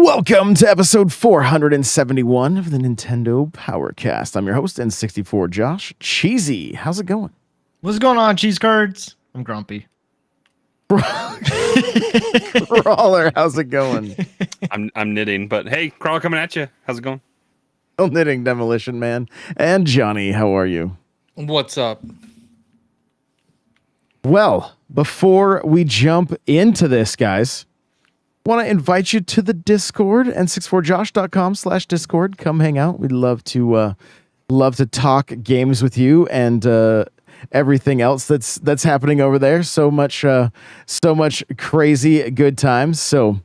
Welcome to episode 471 of the Nintendo Powercast. I'm your host, N64 Josh. Cheesy, how's it going? What's going on, cheese curds? I'm grumpy. Crawler, how's it going? I'm knitting, but hey, Crawler coming at you. How's it going? Well, knitting Demolition Man. And Johnny, how are you? What's up? Well, before we jump into this, guys, want to invite you to the Discord, n64josh.com/Discord. Come hang out. We'd love to talk games with you and everything else that's happening over there. So much crazy good times. So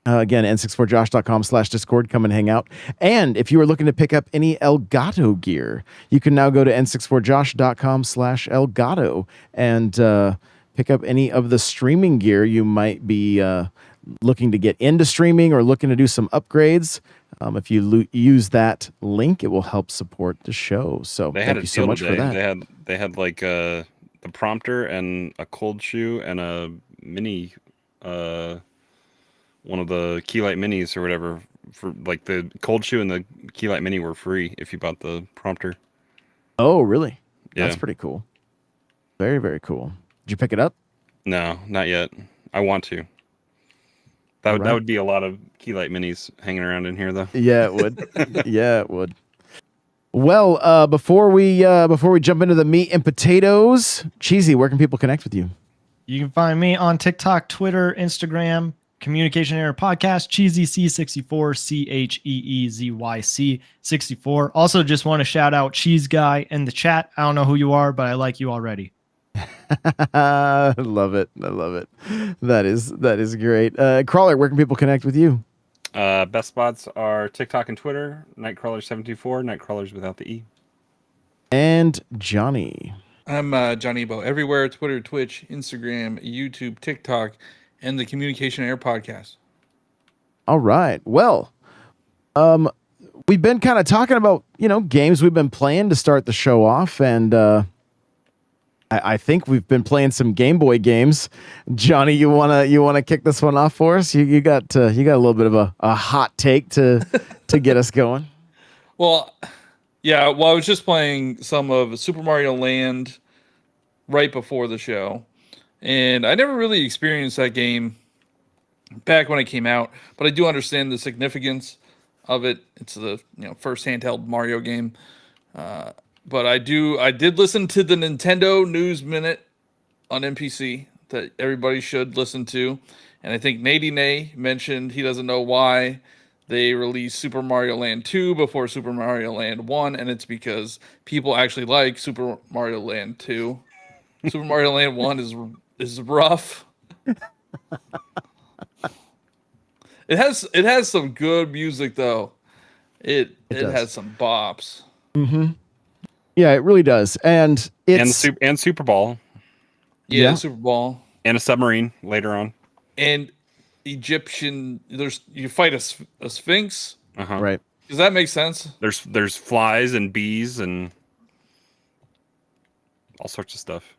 again, n64josh.com/Discord. Come and hang out. And if you are looking to pick up any Elgato gear, you can now go to n64josh.com/Elgato and pick up any of the streaming gear you might be looking to get into streaming or looking to do some upgrades. If you use that link, it will help support the show. So thank you so much for that. They had like the prompter and a cold shoe and a mini, one of the Keylight minis or whatever. For like the cold shoe and the Keylight mini were free if you bought the prompter. Oh, really? Yeah. That's pretty cool. Very, very cool. Did you pick it up? No, not yet. I want to. That would be a lot of Keylight minis hanging around in here, though. Yeah, it would. Yeah, it would. Well, before we jump into the meat and potatoes, Cheesy, where can people connect with you? You can find me on TikTok, Twitter, Instagram, Communication Error Podcast, Cheesy C64, CheezyC64. Also, just want to shout out Cheese Guy in the chat. I don't know who you are, but I like you already. I love it. I love it. That is great. Crawler, where can people connect with you? Best spots are TikTok and Twitter. Nightcrawler74, Nightcrawlers without the E. And Johnny. I'm Johnny Bo. Everywhere: Twitter, Twitch, Instagram, YouTube, TikTok, and the Communication Air Podcast. All right. Well, we've been kind of talking about, games we've been playing to start the show off, and I think we've been playing some Game Boy games. Johnny, you wanna kick this one off for us? You got a little bit of a hot take to get us going. Well, yeah. Well, I was just playing some of Super Mario Land right before the show, and I never really experienced that game back when it came out, but I do understand the significance of it. It's the first handheld Mario game. But I did listen to the Nintendo News Minute on NPC that everybody should listen to. And I think Nay mentioned he doesn't know why they released Super Mario Land 2 before Super Mario Land 1, and it's because people actually like Super Mario Land 2. Super Mario Land 1 is rough. It has some good music though. It has some bops. Mm-hmm. Yeah, it really does, and it's and Super Ball. Yeah, Super Ball and a submarine later on, and Egyptian. You fight a sphinx, right? Does that make sense? There's flies and bees and all sorts of stuff.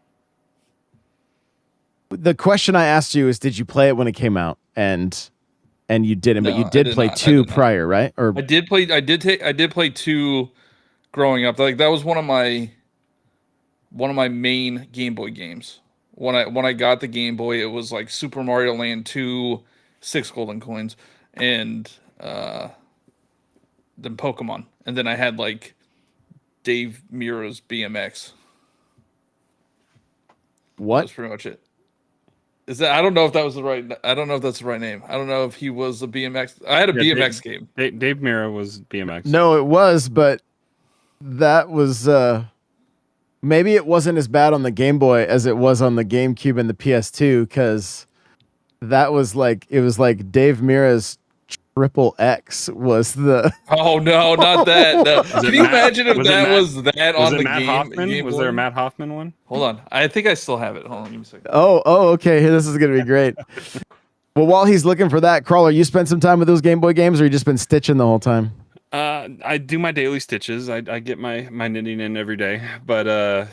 The question I asked you is, did you play it when it came out? And you didn't, but you did play 2 prior, right? Or I did play 2 growing up. Like that was one of my main Game Boy games. When I got the Game Boy, it was like Super Mario Land 2, 6 golden coins, and then Pokemon. And then I had like Dave Mira's BMX. What? That's pretty much it. Is that? I don't know if that was the right. I don't know if that's the right name. I don't know if he was a BMX. I had a BMX game. Dave Mira was BMX. No, it was, but that was maybe it wasn't as bad on the Game Boy as it was on the GameCube and the PS2, because it was like Dave Mira's Triple X was the. Oh no, not that! No. Can you imagine if that was that on the Matt Hoffman? Game Was Boy? there a Matt Hoffman one? Hold on, I think I still have it. Hold on, give me a second. Oh, okay. This is gonna be great. Well, while he's looking for that, Crawler, you spent some time with those Game Boy games, or you just been stitching the whole time? I do my daily stitches. I get my knitting in every day. But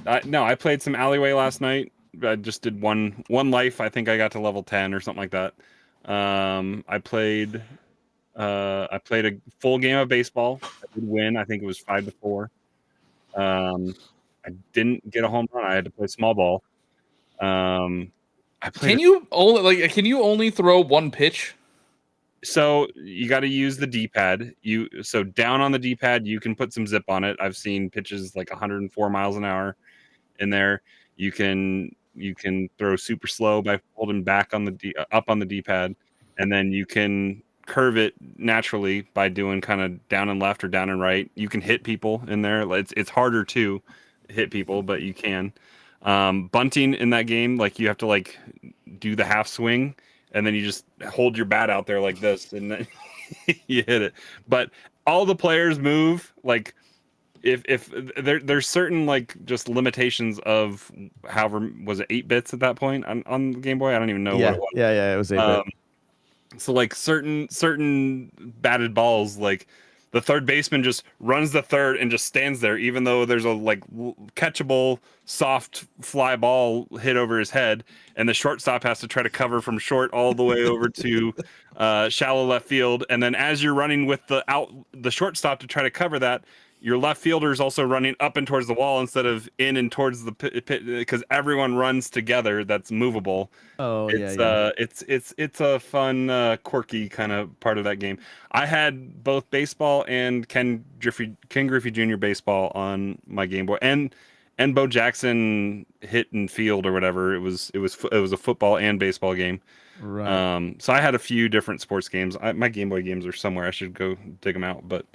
I played some Alleyway last night. I just did one life. I think I got to level 10 or something like that. I played a full game of baseball. I did win. I think it was 5-4. I didn't get a home run. I had to play small ball. I played. Can you only throw one pitch? So you got to use the D-pad. So down on the D-pad, you can put some zip on it. I've seen pitches like 104 miles an hour in there. You can throw super slow by holding back on up on the D-pad, and then you can curve it naturally by doing kind of down and left or down and right. You can hit people in there. It's harder to hit people, but you can. Bunting in that game, like you have to like do the half swing, and then you just hold your bat out there like this, and then you hit it. But all the players move like. If there's certain like just limitations of however was it 8 bits at that point on the Game Boy. I don't even know what it was. Yeah, it was 8-bit. So like certain batted balls, like the third baseman just runs the third and just stands there, even though there's a like catchable soft fly ball hit over his head, and the shortstop has to try to cover from short all the way over to shallow left field, and then as you're running with the shortstop to try to cover that, your left fielder is also running up and towards the wall instead of in and towards the pit because everyone runs together. That's movable. Oh, It's a fun, quirky kind of part of that game. I had both baseball and Ken Griffey Jr. baseball on my Game Boy, and Bo Jackson hit and field or whatever. It was a football and baseball game. Right. So I had a few different sports games. My Game Boy games are somewhere. I should go dig them out, but.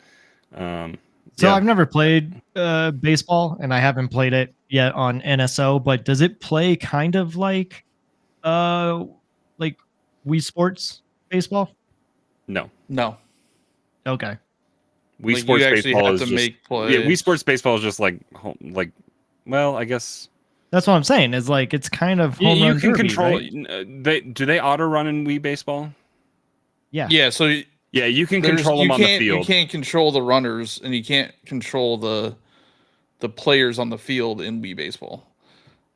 So yeah. I've never played baseball, and I haven't played it yet on NSO. But does it play kind of like Wii Sports baseball? No. Okay. Wii Like, Sports you actually baseball have is to just make plays. yeah. Wii Sports baseball is just like well, I guess That's what I'm saying. Is like it's kind of home you run can derby, control. right? Do they auto run in Wii baseball? Yeah. So Yeah, you can control them on the field. You can't control the runners, and you can't control the players on the field in Wii baseball.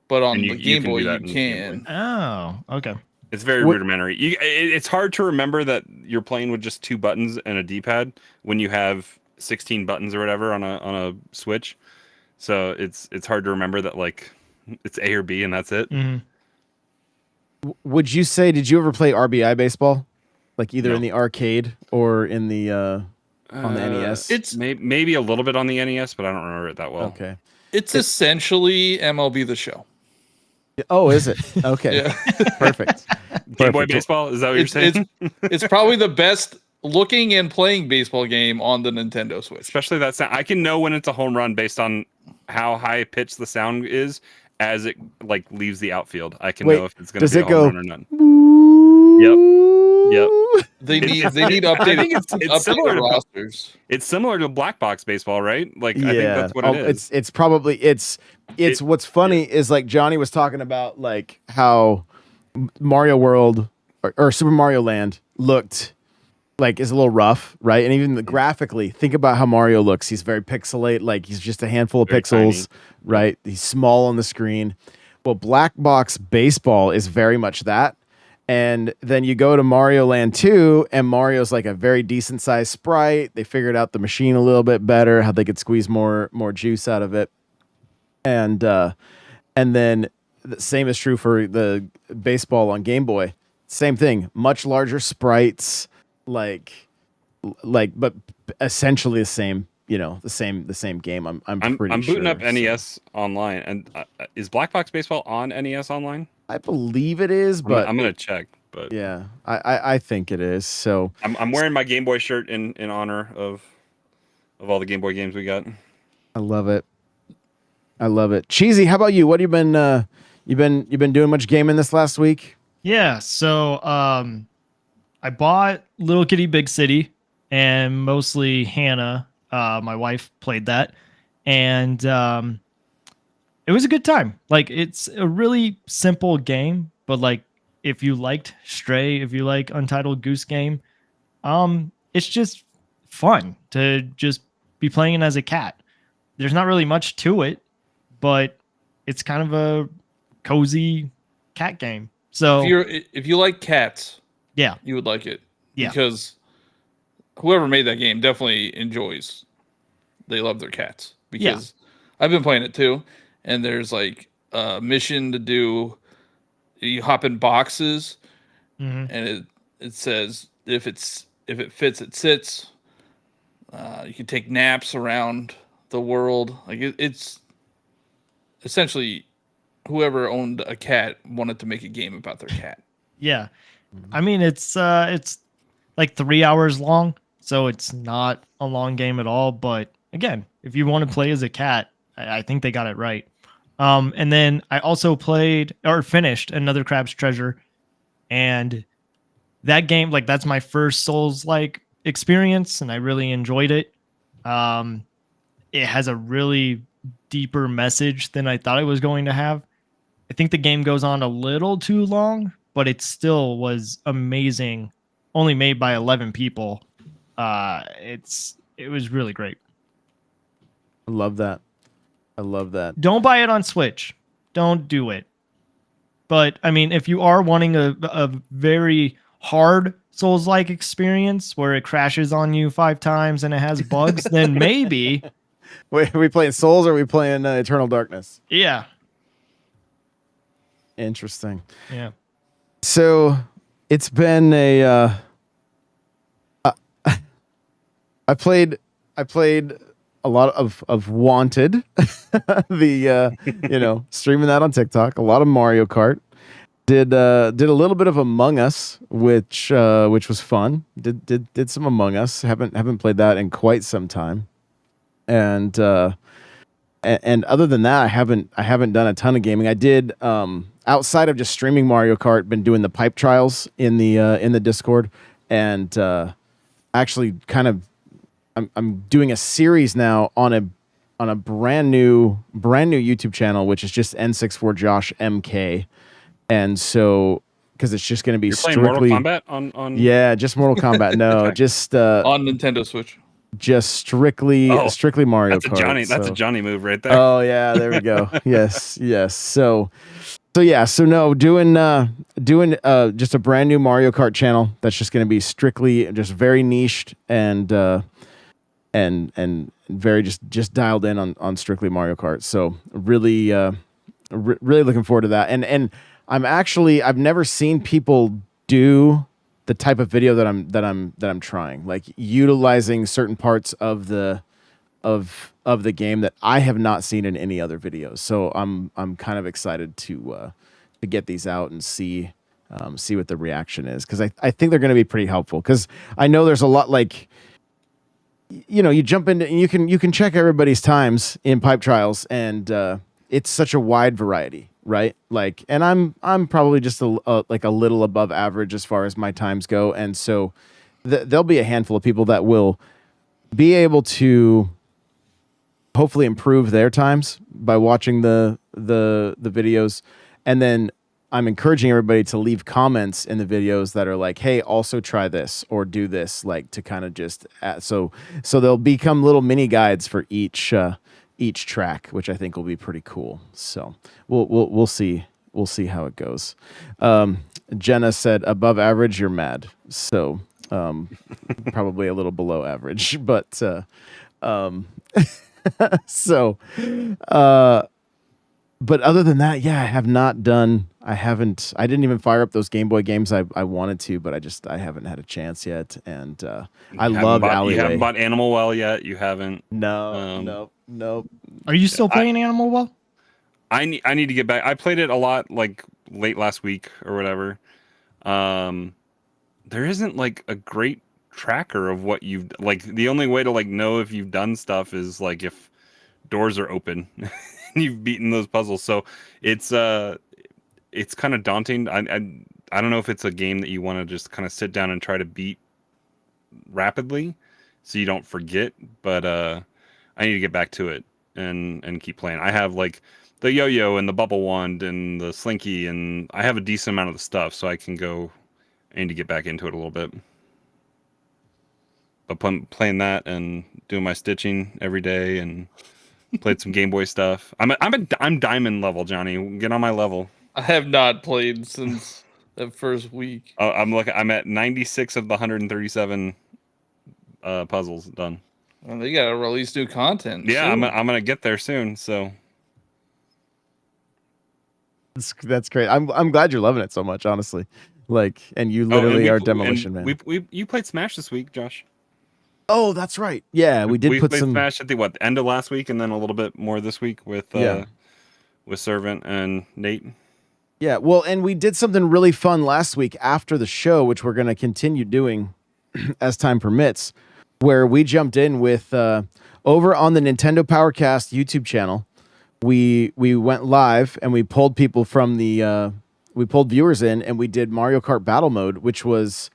But on the Game Boy, you can. Oh, okay. It's very rudimentary. It's hard to remember that you're playing with just 2 buttons and a D-pad when you have 16 buttons or whatever on a Switch. So it's hard to remember that like it's A or B and that's it. Mm-hmm. Would you say? Did you ever play RBI baseball? Like either in the arcade or in the on the NES? It's maybe a little bit on the NES, but I don't remember it that well. Okay. It's essentially MLB The Show. Oh, is it? Okay. Yeah. Perfect. Game Boy baseball? Is that what you're saying? It's probably the best looking and playing baseball game on the Nintendo Switch. Especially that sound. I can know when it's a home run based on how high pitched the sound is as it like leaves the outfield. I can know if it's going to be a home run or not. Yep. They need updated. It's similar to rosters. It's similar to black box baseball, right? Like I think that's what it is. It's probably it's what's funny is like Johnny was talking about like how Mario World or Super Mario Land looked like is a little rough, right? And even graphically, think about how Mario looks. He's very pixelate, like he's just a handful of pixels, tiny. Right? He's small on the screen. Well, black box baseball is very much that. And then you go to Mario Land 2, and Mario's like a very decent sized sprite. They figured out the machine a little bit better, how they could squeeze more juice out of it. And then the same is true for the baseball on Game Boy. Same thing, much larger sprites, like but essentially the same. You know, the same game. I'm pretty sure. I'm booting up NES online, and is Black Box Baseball on NES online? I believe it is, but I'm gonna check. But yeah, I think it is. So I'm wearing my Game Boy shirt in honor of all the Game Boy games we got. I love it. Cheesy, how about you? What have you been doing much gaming this last week? Yeah, so I bought Little Kitty Big City, and mostly Hannah, my wife, played that, and it was a good time. Like, it's a really simple game, but like if you liked Stray, if you like Untitled Goose Game, it's just fun to just be playing as a cat. There's not really much to it, but it's kind of a cozy cat game. So if you like cats, Yeah. you would like it. Yeah. Because whoever made that game definitely enjoys. They love their cats. Because I've been playing it too, and there's like a mission to do. You hop in boxes, Hmm. and it says if it fits, it sits. You can take naps around the world. Like it's essentially whoever owned a cat wanted to make a game about their cat. Yeah. I mean, it's like 3 hours long, so it's not a long game at all. But again, if you want to play as a cat, I think they got it right. And then I also played or finished another Crab's Treasure, and that game, like that's my first Souls like experience, and I really enjoyed it. Um, it has a really deeper message than I thought it was going to have. I think the game goes on a little too long, but it still was amazing. Only made by 11 people. It was really great. I love that. I love that. Don't buy it on Switch. Don't do it. But I mean, if you are wanting a very hard Souls-like experience where it crashes on you 5 times and it has bugs, then maybe. Wait, are we playing Souls or are we playing Eternal Darkness? Yeah. Interesting. Yeah. So it's been I played a lot of Wanted, streaming that on TikTok. A lot of Mario Kart. Did a little bit of Among Us, which was fun. Did some Among Us. Haven't played that in quite some time. And other than that, I haven't done a ton of gaming. I did outside of just streaming Mario Kart, been doing the pipe trials in the Discord, and actually kind of I'm doing a series now on a brand new YouTube channel, which is just N64JoshMK, and so because it's just going to be You're playing strictly Mortal Kombat on yeah, just Mortal Kombat. No, Okay. just On Nintendo Switch. just strictly Mario Kart. That's a so. Johnny move right there. Oh yeah, there we go. yes. So no, doing just a brand new Mario Kart channel that's just going to be strictly just very niched and very just dialed in on strictly Mario Kart. So really really looking forward to that. And I've never seen people do the type of video that I'm trying, like utilizing certain parts of the game that I have not seen in any other videos. So I'm kind of excited to get these out and see what the reaction is, because I think they're going to be pretty helpful, because I know there's a lot, like, you jump into and you can check everybody's times in pipe trials, and it's such a wide variety, right? Like, and I'm probably just like a little above average as far as my times go, and so there'll be a handful of people that will be able to hopefully improve their times by watching the videos. And then I'm encouraging everybody to leave comments in the videos that are like, hey, also try this or do this, like, to kind of just so they'll become little mini guides for each track, which I think will be pretty cool. So we'll see how it goes. Jenna said above average, you're mad. So probably a little below average, but so but other than that, yeah, I didn't even fire up those Game Boy games I wanted to, but I haven't had a chance yet. And I love Alleyway. You haven't bought Animal Well yet. You haven't. No. Are you still playing Animal Well? I need to get back. I played it a lot, like late last week or whatever. There isn't like a great tracker of what you've, like, the only way to like know if you've done stuff is like if doors are open and you've beaten those puzzles. So it's kind of daunting. I don't know if it's a game that you want to just kind of sit down and try to beat rapidly so you don't forget, but I need to get back to it and keep playing. I have like the yo-yo and the bubble wand and the slinky, and I have a decent amount of the stuff, so I need to get back into it a little bit. But playing that and doing my stitching every day and played some Game Boy stuff. I'm diamond level, Johnny. Get on my level. I have not played since that first week. I'm at 96 of the 137 puzzles done. Well, they gotta release new content. Yeah, soon. I'm gonna get there soon. So That's great. I'm glad you're loving it so much, honestly. Like, and you literally are Demolition Man. You played Smash this week, Josh. Oh, that's right. Yeah, we did put played some Smash at the end of last week, and then a little bit more this week with Servant and Nate. Yeah, well, and we did something really fun last week after the show, which we're going to continue doing as time permits, where we jumped in with over on the Nintendo Powercast YouTube channel. We went live and we pulled people from the we pulled viewers in, and we did Mario Kart Battle Mode, which was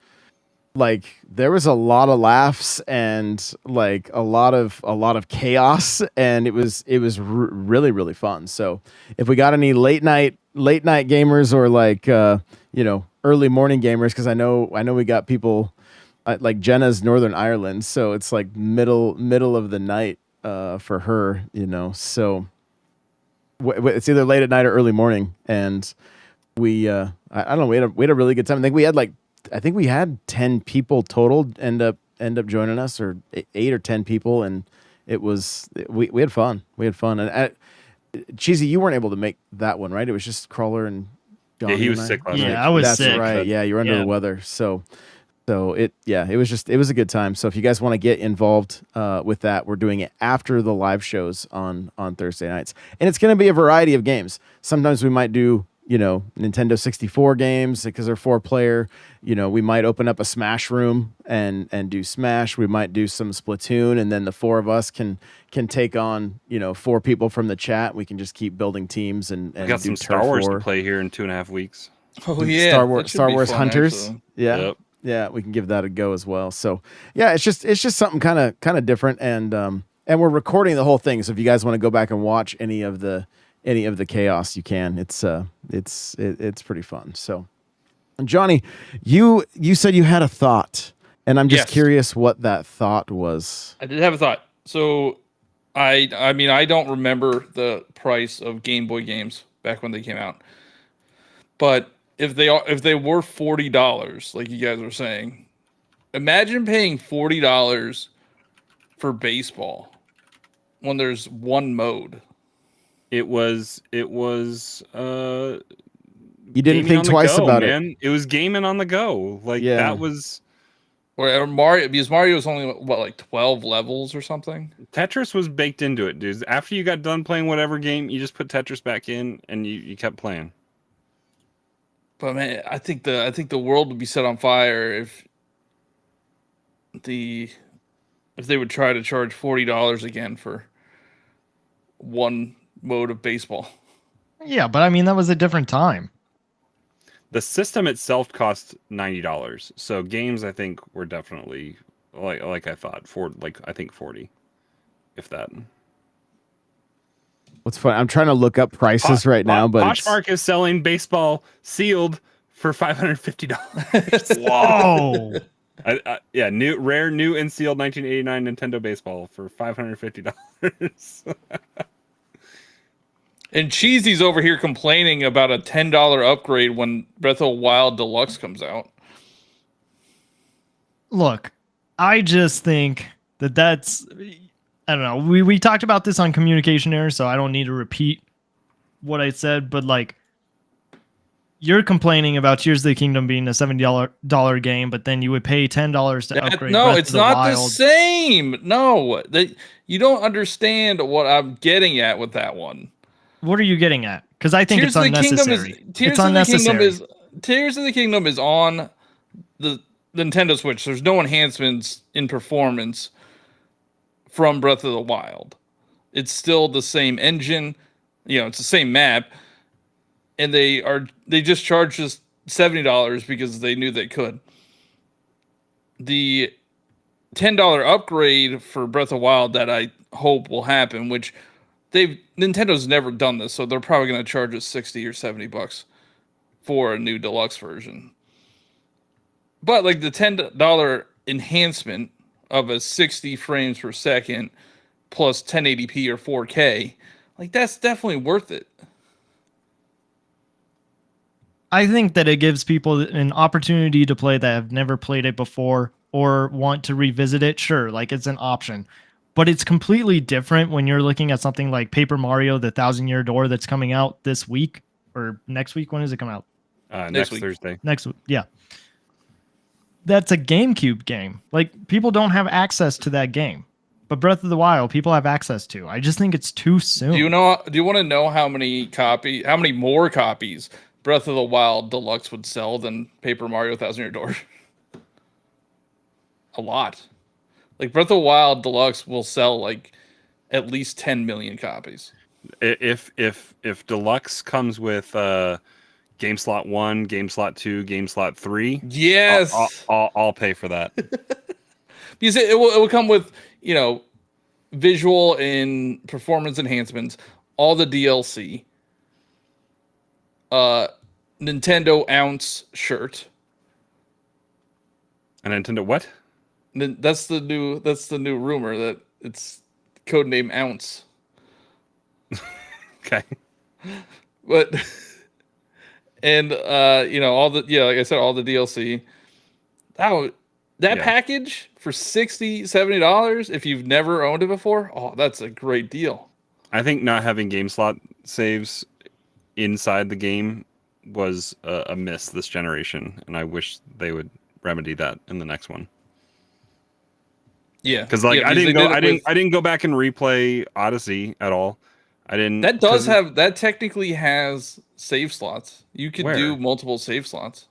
like there was a lot of laughs and like a lot of chaos, and it was really really fun. So if we got any late night gamers or like early morning gamers, because I know we got people like Jenna's Northern Ireland, so it's like middle of the night for her, so it's either late at night or early morning, and we I don't know, we had a really good time. I think we had 10 people total end up joining us, or 8 or 10 people, and we had fun. And Cheesy, you weren't able to make that one, right? It was just Crawler and Johnny. Yeah, he was sick last week. Yeah, I was sick. That's right. Yeah, you're under the weather. So it was a good time. So if you guys want to get involved with that, we're doing it after the live shows on Thursday nights, and it's going to be a variety of games. Sometimes we might do Nintendo 64 games because they're 4-player. We might open up a Smash room and do Smash. We might do some Splatoon, and then the 4 of us can take on 4 people from the chat. We can just keep building teams and We got do some Turf Star Wars War. to play here in 2.5 weeks. Oh yeah, Star Wars fun, Hunters. actually. Yeah. Yep. Yeah, we can give that a go as well. So yeah, it's just something kind of different, and we're recording the whole thing. So if you guys want to go back and watch any of the chaos, you can. It's pretty fun. So, Johnny, you said you had a thought, and I'm just Yes. curious what that thought was. I did have a thought. So, I mean, I don't remember the price of Game Boy games back when they came out, but if they were $40, like you guys were saying, imagine paying $40 for baseball when there's one mode. It was You didn't think twice about it. It was gaming on the go. Like that was. Or Mario, because Mario was only like 12 levels or something. Tetris was baked into it, dude. After you got done playing whatever game, you just put Tetris back in and you kept playing. But man, I think the world would be set on fire if they would try to charge $40 again for one mode of baseball. Yeah, but I mean that was a different time. The system itself cost $90. So games, I think, were definitely like I thought, I think 40, if that. What's fun? I'm trying to look up prices right now, but Poshmark is selling baseball sealed for $550. Whoa! Yeah, rare new and sealed 1989 Nintendo baseball for $550. And Cheesy's over here complaining about a $10 upgrade when Breath of the Wild Deluxe comes out. Look, I just think that's I don't know. We talked about this on Communication Error, so I don't need to repeat what I said, but like you're complaining about Tears of the Kingdom being a $70 game, but then you would pay $10 to upgrade. No, Breath it's of the not Wild. the same. No, you don't understand what I'm getting at with that one. What are you getting at? Because I think Tears it's unnecessary. It's unnecessary. Tears of the Kingdom is on the Nintendo Switch. There's no enhancements in performance from Breath of the Wild. It's still the same engine. It's the same map. And they just charged us $70 because they knew they could. The $10 upgrade for Breath of the Wild that I hope will happen, which Nintendo's never done this, so they're probably going to charge us $60 or $70 for a new deluxe version. But like the $10 enhancement of a 60 frames per second plus 1080p or 4K, like that's definitely worth it. I think that it gives people an opportunity to play that have never played it before or want to revisit it. Sure, like it's an option. But it's completely different when you're looking at something like Paper Mario: The Thousand Year Door that's coming out this week or next week. When does it come out? Next week. Thursday. Next week. Yeah. That's a GameCube game. Like people don't have access to that game. But Breath of the Wild, people have access to. I just think it's too soon. Do you want to know how many more copies Breath of the Wild Deluxe would sell than Paper Mario Thousand Year Door? A lot. Like Breath of the Wild Deluxe will sell like at least 10 million copies. If Deluxe comes with Game Slot 1, Game Slot 2, Game Slot 3, yes, I'll pay for that. Because it will come with, visual and performance enhancements, all the DLC, Nintendo ounce shirt. A Nintendo what? That's the new rumor that it's codename ounce. Okay. But and all the like I said, all the DLC. That package for $60-$70 if you've never owned it before, that's a great deal. I think not having game slot saves inside the game was a miss this generation, and I wish they would remedy that in the next one. Yeah, because I didn't go back and replay Odyssey at all. I didn't. That technically has save slots. You could Where? do multiple save slots.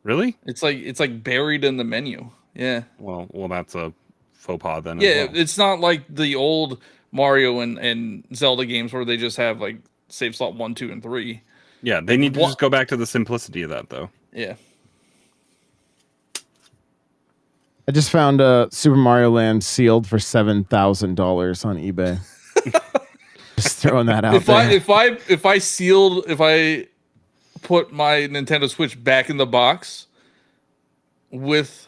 Really? It's like buried in the menu. Yeah. Well, that's a faux pas then. Yeah, as well. it's not like the old Mario and Zelda games where they just have like save slot 1, 2, and 3. Yeah, they need to just go back to the simplicity of that, though. Yeah. I just found Super Mario Land sealed for $7,000 on eBay. Just throwing that out there. If I put my Nintendo Switch back in the box with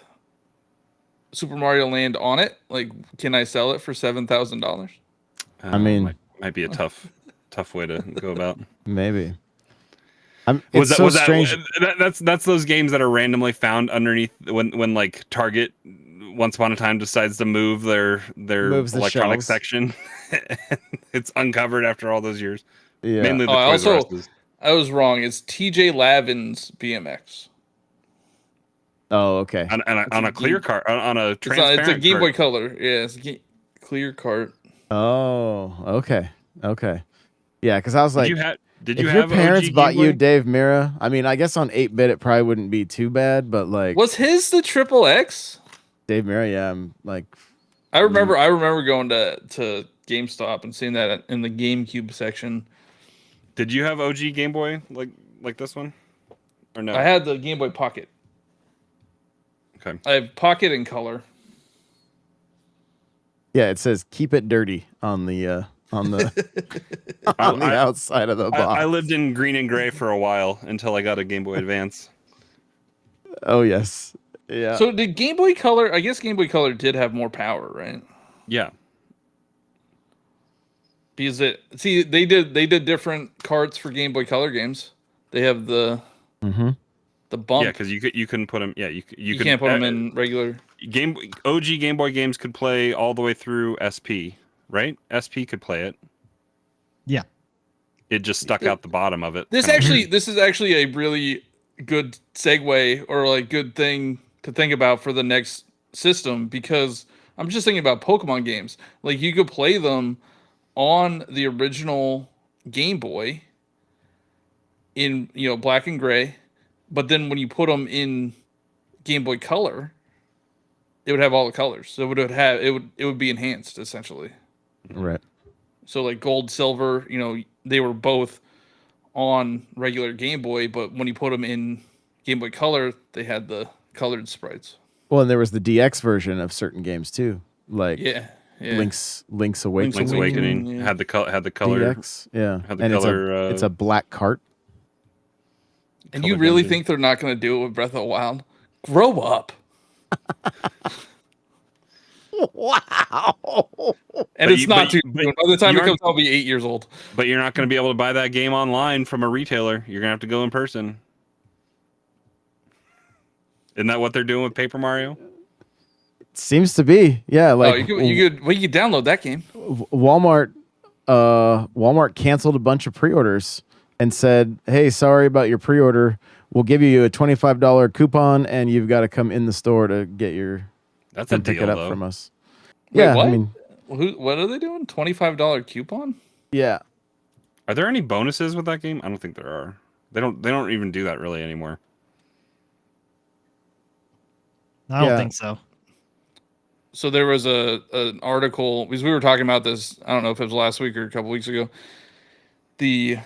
Super Mario Land on it, like, can I sell it for $7,000? I mean, might be a tough way to go about. Maybe. Was that's those games that are randomly found underneath when like Target once upon a time decides to move their electronic section. It's uncovered after all those years. Yeah. Mainly the Toys R Us's. I was wrong. It's TJ Lavin's BMX. Oh, okay. On a clear cart, on a transparent. It's a Game Boy cart. Color. Yeah, it's clear cart. Oh, okay. Yeah, because I was like, Did you if have your parents OG bought Game Boy? you Dave Mirra, I mean, I guess on 8-bit it probably wouldn't be too bad, but like, Was his the Triple X? Dave Mirra, yeah, I'm like, I remember going to GameStop and seeing that in the GameCube section. Did you have OG Game Boy like this one, or no? I had the Game Boy Pocket. Okay. I have Pocket and Color. yeah, it says keep it dirty on the on the outside of the box. I lived in green and gray for a while until I got a Game Boy Advance. Oh yes, yeah. So did Game Boy Color? I guess Game Boy Color did have more power, right? Yeah. Because they did different carts for Game Boy Color games. They have the bump. Yeah, because you couldn't put them. Yeah, you can't put them in regular. OG Game Boy games could play all the way through SP, right? SP could play it. Yeah. It just stuck out the bottom of it. This is actually a really good segue or like good thing to think about for the next system, because I'm just thinking about Pokemon games. Like you could play them on the original Game Boy in black and gray, but then when you put them in Game Boy Color, it would have all the colors. So it would be enhanced essentially. Right. So like gold, silver, they were both on regular Game Boy, but when you put them in Game Boy Color, they had the colored sprites. Well, and there was the DX version of certain games too, like Yeah. Link's Awakening. Link's Awakening yeah. had the color DX, yeah. had the And color. it's a black cart. And you really think they're not going to do it with Breath of the Wild? Grow up. Wow. And But it's not too but soon. By the time you it comes aren't- out, I'll be 8 years old. But you're not going to be able to buy that game online from a retailer. You're going to have to go in person. Isn't that what they're doing with Paper Mario? Seems to be. Yeah, like you could download that game. Walmart canceled a bunch of pre-orders and said, "Hey, sorry about your pre-order. We'll give you a $25 coupon and you've got to come in the store to get your That's a pick deal, it up though. from us." Wait, Yeah, what? I mean, What are they doing? $25 coupon? yeah. Are there any bonuses with that game? I don't think there are. They don't even do that really anymore. I don't Yeah. think so. So there was an article, because we were talking about this, I don't know if it was last week or a couple weeks ago. The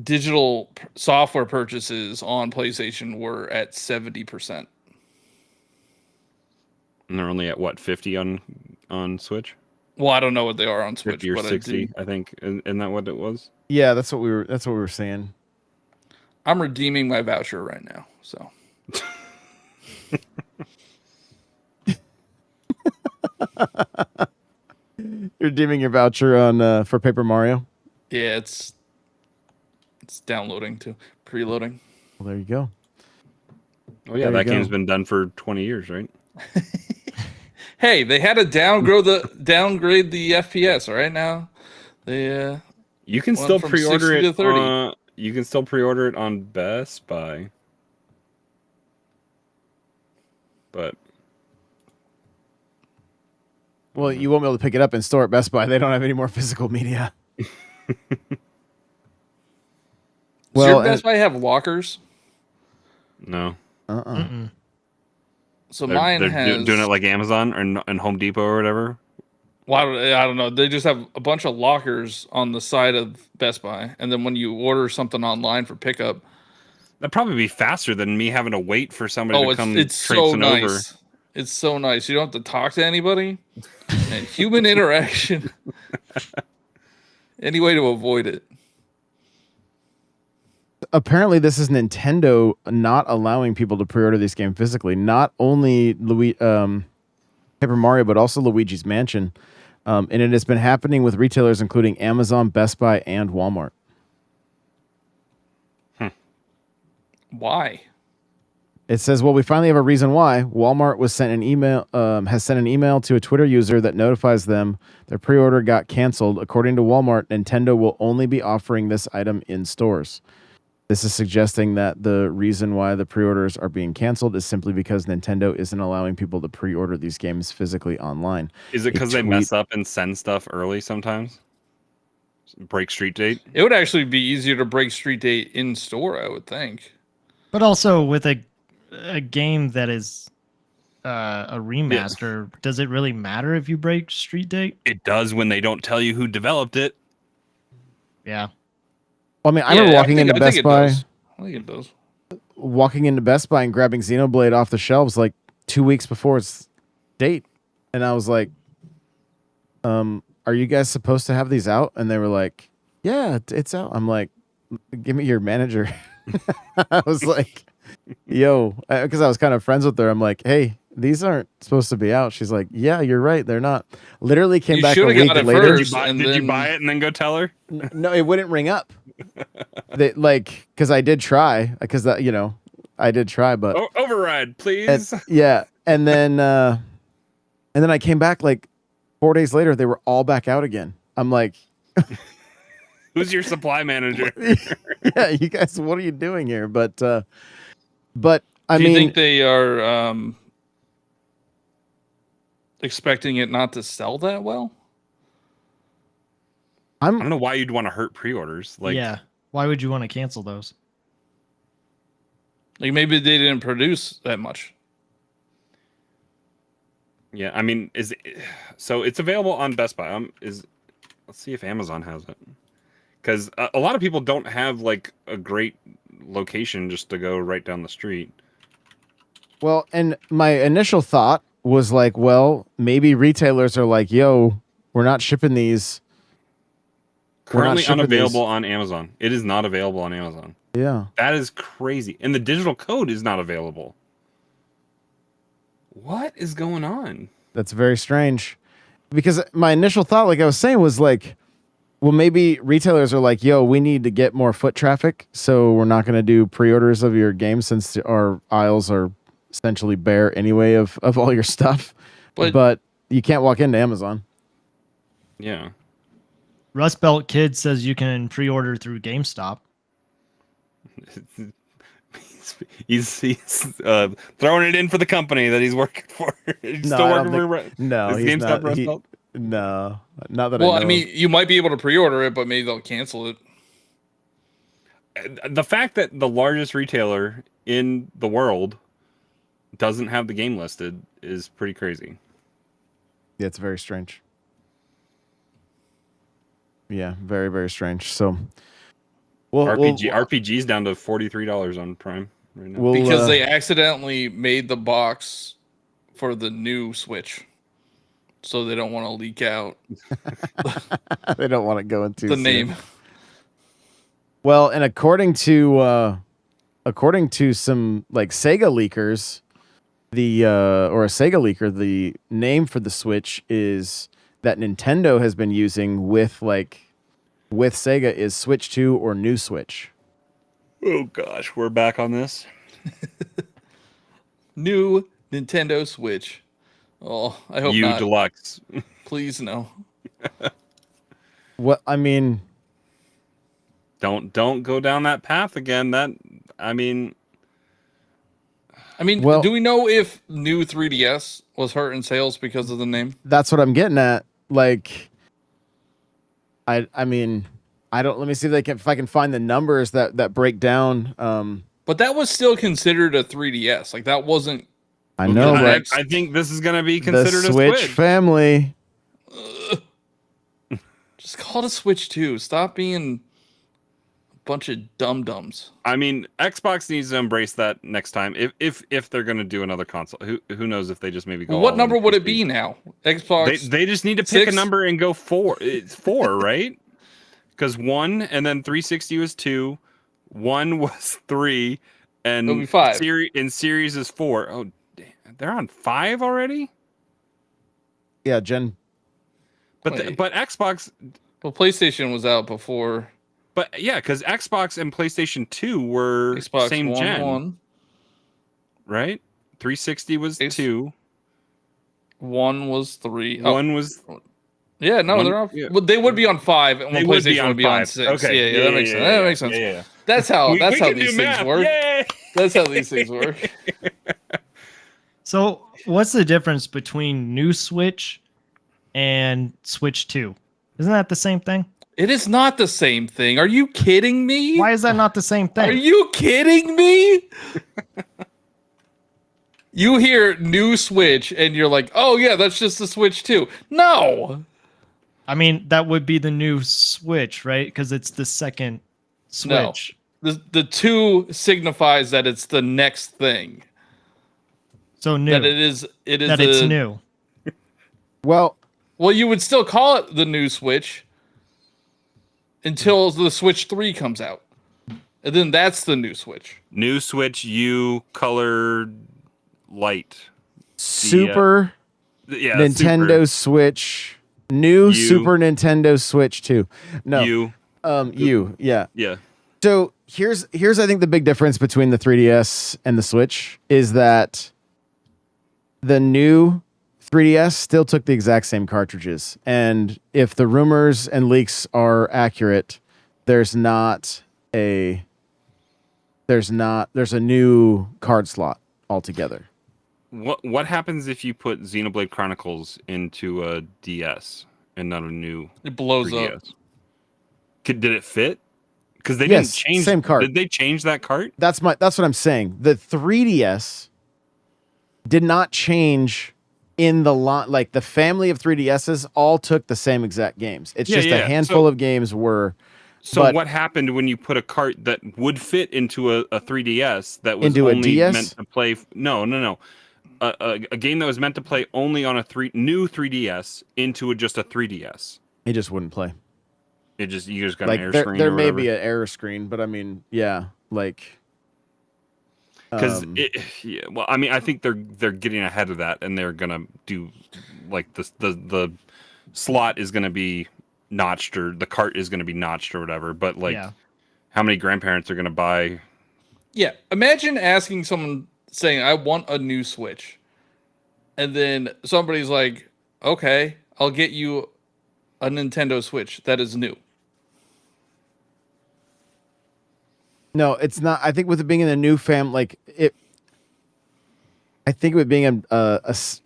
digital software purchases on PlayStation were at 70%. And they're only at what, 50 on Switch? Well, I don't know what they are on Switch, 50 or but 60, I think. Isn't that what it was? Yeah, that's what we were saying. I'm redeeming my voucher right now. So You're redeeming your voucher on for Paper Mario. yeah, it's downloading to preloading. Well, there you go. Oh yeah, There you that go. game's been done for 20 years, right? Hey, they had to downgrade the FPS. All right now, they You can Went still from pre-order 60 to it. 30. You can still pre-order it on Best Buy, but Well, you won't be able to pick it up in store at Best Buy. They don't have any more physical media. does your Well, Best Buy have lockers? no. Mm-mm. So They're, mine they're has. doing it like Amazon and Home Depot or whatever. Well, I don't know. They just have a bunch of lockers on the side of Best Buy, and then when you order something online for pickup, That'd probably be faster than me having to wait for somebody to come it's so traipsing nice. over. It's so nice. You don't have to talk to anybody, and human interaction. Any way to avoid it. Apparently, this is Nintendo not allowing people to pre-order this game physically. Not only Paper Mario, but also Luigi's Mansion. And it has been happening with retailers including Amazon, Best Buy, and Walmart. Why? It says, well, we finally have a reason why. Walmart has sent an email to a Twitter user that notifies them their pre-order got canceled. According to Walmart, Nintendo will only be offering this item in stores. This is suggesting that the reason why the pre-orders are being canceled is simply because Nintendo isn't allowing people to pre-order these games physically online. Is it because they mess up and send stuff early sometimes? Break street date? It would actually be easier to break street date in store, I would think. But also with a game that is a remaster, does it really matter if you break street date? It does when they don't tell you who developed it. Yeah. Well, I mean, I remember walking into Best Buy. I think it does. Walking into Best Buy and grabbing Xenoblade off the shelves like 2 weeks before its date. And I was like, are you guys supposed to have these out? And they were like, yeah, it's out. I'm like, give me your manager. I was like, yo, because I was kind of friends with her. I'm like, hey, these aren't supposed to be out. She's like, yeah, you're right. They're not. Literally came You back a should've week got it later. first. Did you buy it and then go tell her? No, it wouldn't ring up. Because I did try. Because I did try, but Override, please. yeah. And then I came back like 4 days later. They were all back out again. I'm like, Who's your supply manager? yeah, you guys, what are you doing here? But I Do you mean, think they are expecting it not to sell that well? I don't know why you'd want to hurt pre-orders. Like, yeah. Why would you want to cancel those? Like maybe they didn't produce that much. yeah, I mean, so it's available on Best Buy. Let's see if Amazon has it, because a lot of people don't have like a great location just to go right down the street. well, and my initial thought was like, well, maybe retailers are like, yo, we're not shipping these. We're not Currently shipping unavailable on Amazon. It is not available on Amazon. Yeah. That is crazy. And the digital code is not available. What is going on? That's very strange. Because my initial thought, like I was saying, was like, well, maybe retailers are like, yo, we need to get more foot traffic, so we're not going to do pre-orders of your game since our aisles are essentially bare anyway of all your stuff. But you can't walk into Amazon. Yeah. Rust Belt Kid says you can pre-order through GameStop. He's throwing it in for the company that he's working for. He's still working for. No, is he's GameStop not. Rust Belt? No, not that Well, I know. I mean, you might be able to pre-order it, but maybe they'll cancel it. The fact that the largest retailer in the world doesn't have the game listed is pretty crazy. Yeah, it's very strange. Yeah, very, very strange. So, RPG's down to $43 on Prime right now. Because they accidentally made the box for the new Switch, so they don't want to leak out they don't want to go into the name. Well, and according to some like Sega leakers, or a Sega leaker, the name for the Switch is that Nintendo has been using with Sega is Switch 2 or New Switch. Oh gosh, we're back on this. New Nintendo Switch. Oh, I hope not. Deluxe. Please no. What I mean, don't go down that path again. well, do we know if new 3DS was hurting sales because of the name? that's what I'm getting at. Like, I mean, I don't. Let me see if I can find the numbers that break down. But that was still considered a 3DS. Like that wasn't. I know, but I think this is going to be considered the a Switch Switch family. Just call it a Switch 2. Stop being a bunch of dum-dums. I mean, Xbox needs to embrace that next time. If they're going to do another console, who knows if they just maybe go. Well, what number would it be now? Xbox. They just need to pick 6? a number and go 4. It's 4, right? Because 1 and then 360 was 2, 1 was 3, and it'll be 5. Series is 4. Oh, damn. They're on 5 already? Yeah, Jen. But Xbox. Well, PlayStation was out before. But yeah, because Xbox and PlayStation 2 were Xbox same One, gen, right? 360 was 2. 1 was 3. 1 was. Yeah, no, they're on. Yeah. Well, they would be on 5, and PlayStation would be on 6. Okay, Yeah, that makes sense. That makes sense. Yeah. That's how We can these do things math. work. Yay! That's how these things work. So, what's the difference between new Switch and Switch 2? Isn't that the same thing? It is not the same thing. Are you kidding me? Why is that not the same thing? Are you kidding me? You hear new Switch and you're like, oh yeah, that's just the Switch 2. No. I mean, that would be the new Switch, right? Because it's the second Switch. No. The 2 signifies that it's the next thing. So new. That it is that it's new. Well, you would still call it the new Switch until the Switch 3 comes out. And then that's the new Switch. New Switch U color light. Super Nintendo Super. Switch. New Super Nintendo Switch 2. No. Yeah. Yeah. So here's I think the big difference between the 3DS and the Switch is that the new 3DS still took the exact same cartridges. And if the rumors and leaks are accurate, there's a new card slot altogether. What happens if you put Xenoblade Chronicles into a DS and not a new? It blows 3DS? up. Did it fit? Because they Yes, didn't change same cart. Did they change that cart? That's what I'm saying. The 3DS did not change in the lot. Like the family of 3DSs all took the same exact games. It's just a handful of games were. So what happened when you put a cart that would fit into a 3DS that was into only a DS? meant to play? No. A game that was meant to play only on a new 3DS into just a 3DS. It just wouldn't play. You just got Like an error screen. there or may whatever. be an error screen, but I mean, yeah, like Because yeah, well, I mean, I think they're getting ahead of that, and they're gonna do like the slot is gonna be notched, or the cart is gonna be notched, or whatever. But like, Yeah. how many grandparents are gonna buy? Yeah, imagine asking someone saying, "I want a new Switch," and then somebody's like, "Okay, I'll get you a Nintendo Switch that is new." No, it's not. I think with it being in a new like it. I think with being because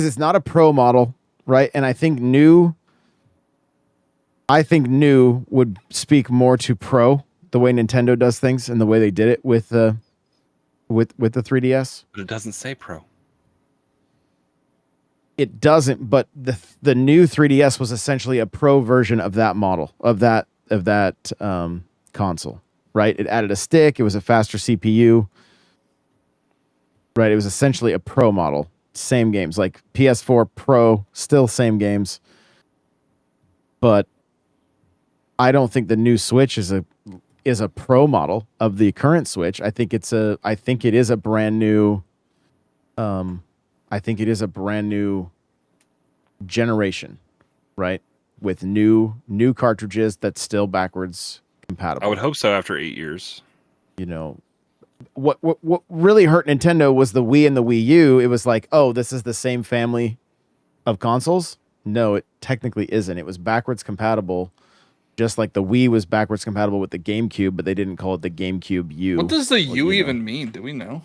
it's not a pro model, right? And I think new would speak more to pro, the way Nintendo does things and the way they did it with the 3DS. But it doesn't say Pro. It doesn't, but the new 3DS was essentially a pro version of that model of that console, right? It added a stick. It was a faster CPU, right? It was essentially a pro model. Same games, like PS4 Pro, still same games. But I don't think the new Switch is a pro model of the current Switch. I think it is a brand new. I think it is a brand new generation, right? With new cartridges that's still backwards compatible. I would hope so after 8 years. You know, what really hurt Nintendo was the Wii and the Wii U. It was like, oh, this is the same family of consoles. No, it technically isn't. It was backwards compatible, just like the Wii was backwards compatible with the GameCube, but they didn't call it the GameCube U. What does the U even mean? Do we know?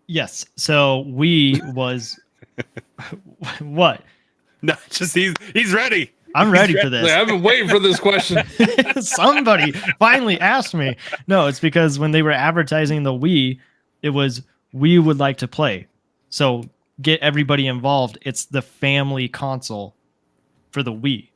Yes. So we was what? No, just he's ready. I'm ready for this. I've been waiting for this question. Somebody finally asked me. No, it's because when they were advertising the Wii, it was we would like to play. So get everybody involved. It's the family console for the Wii.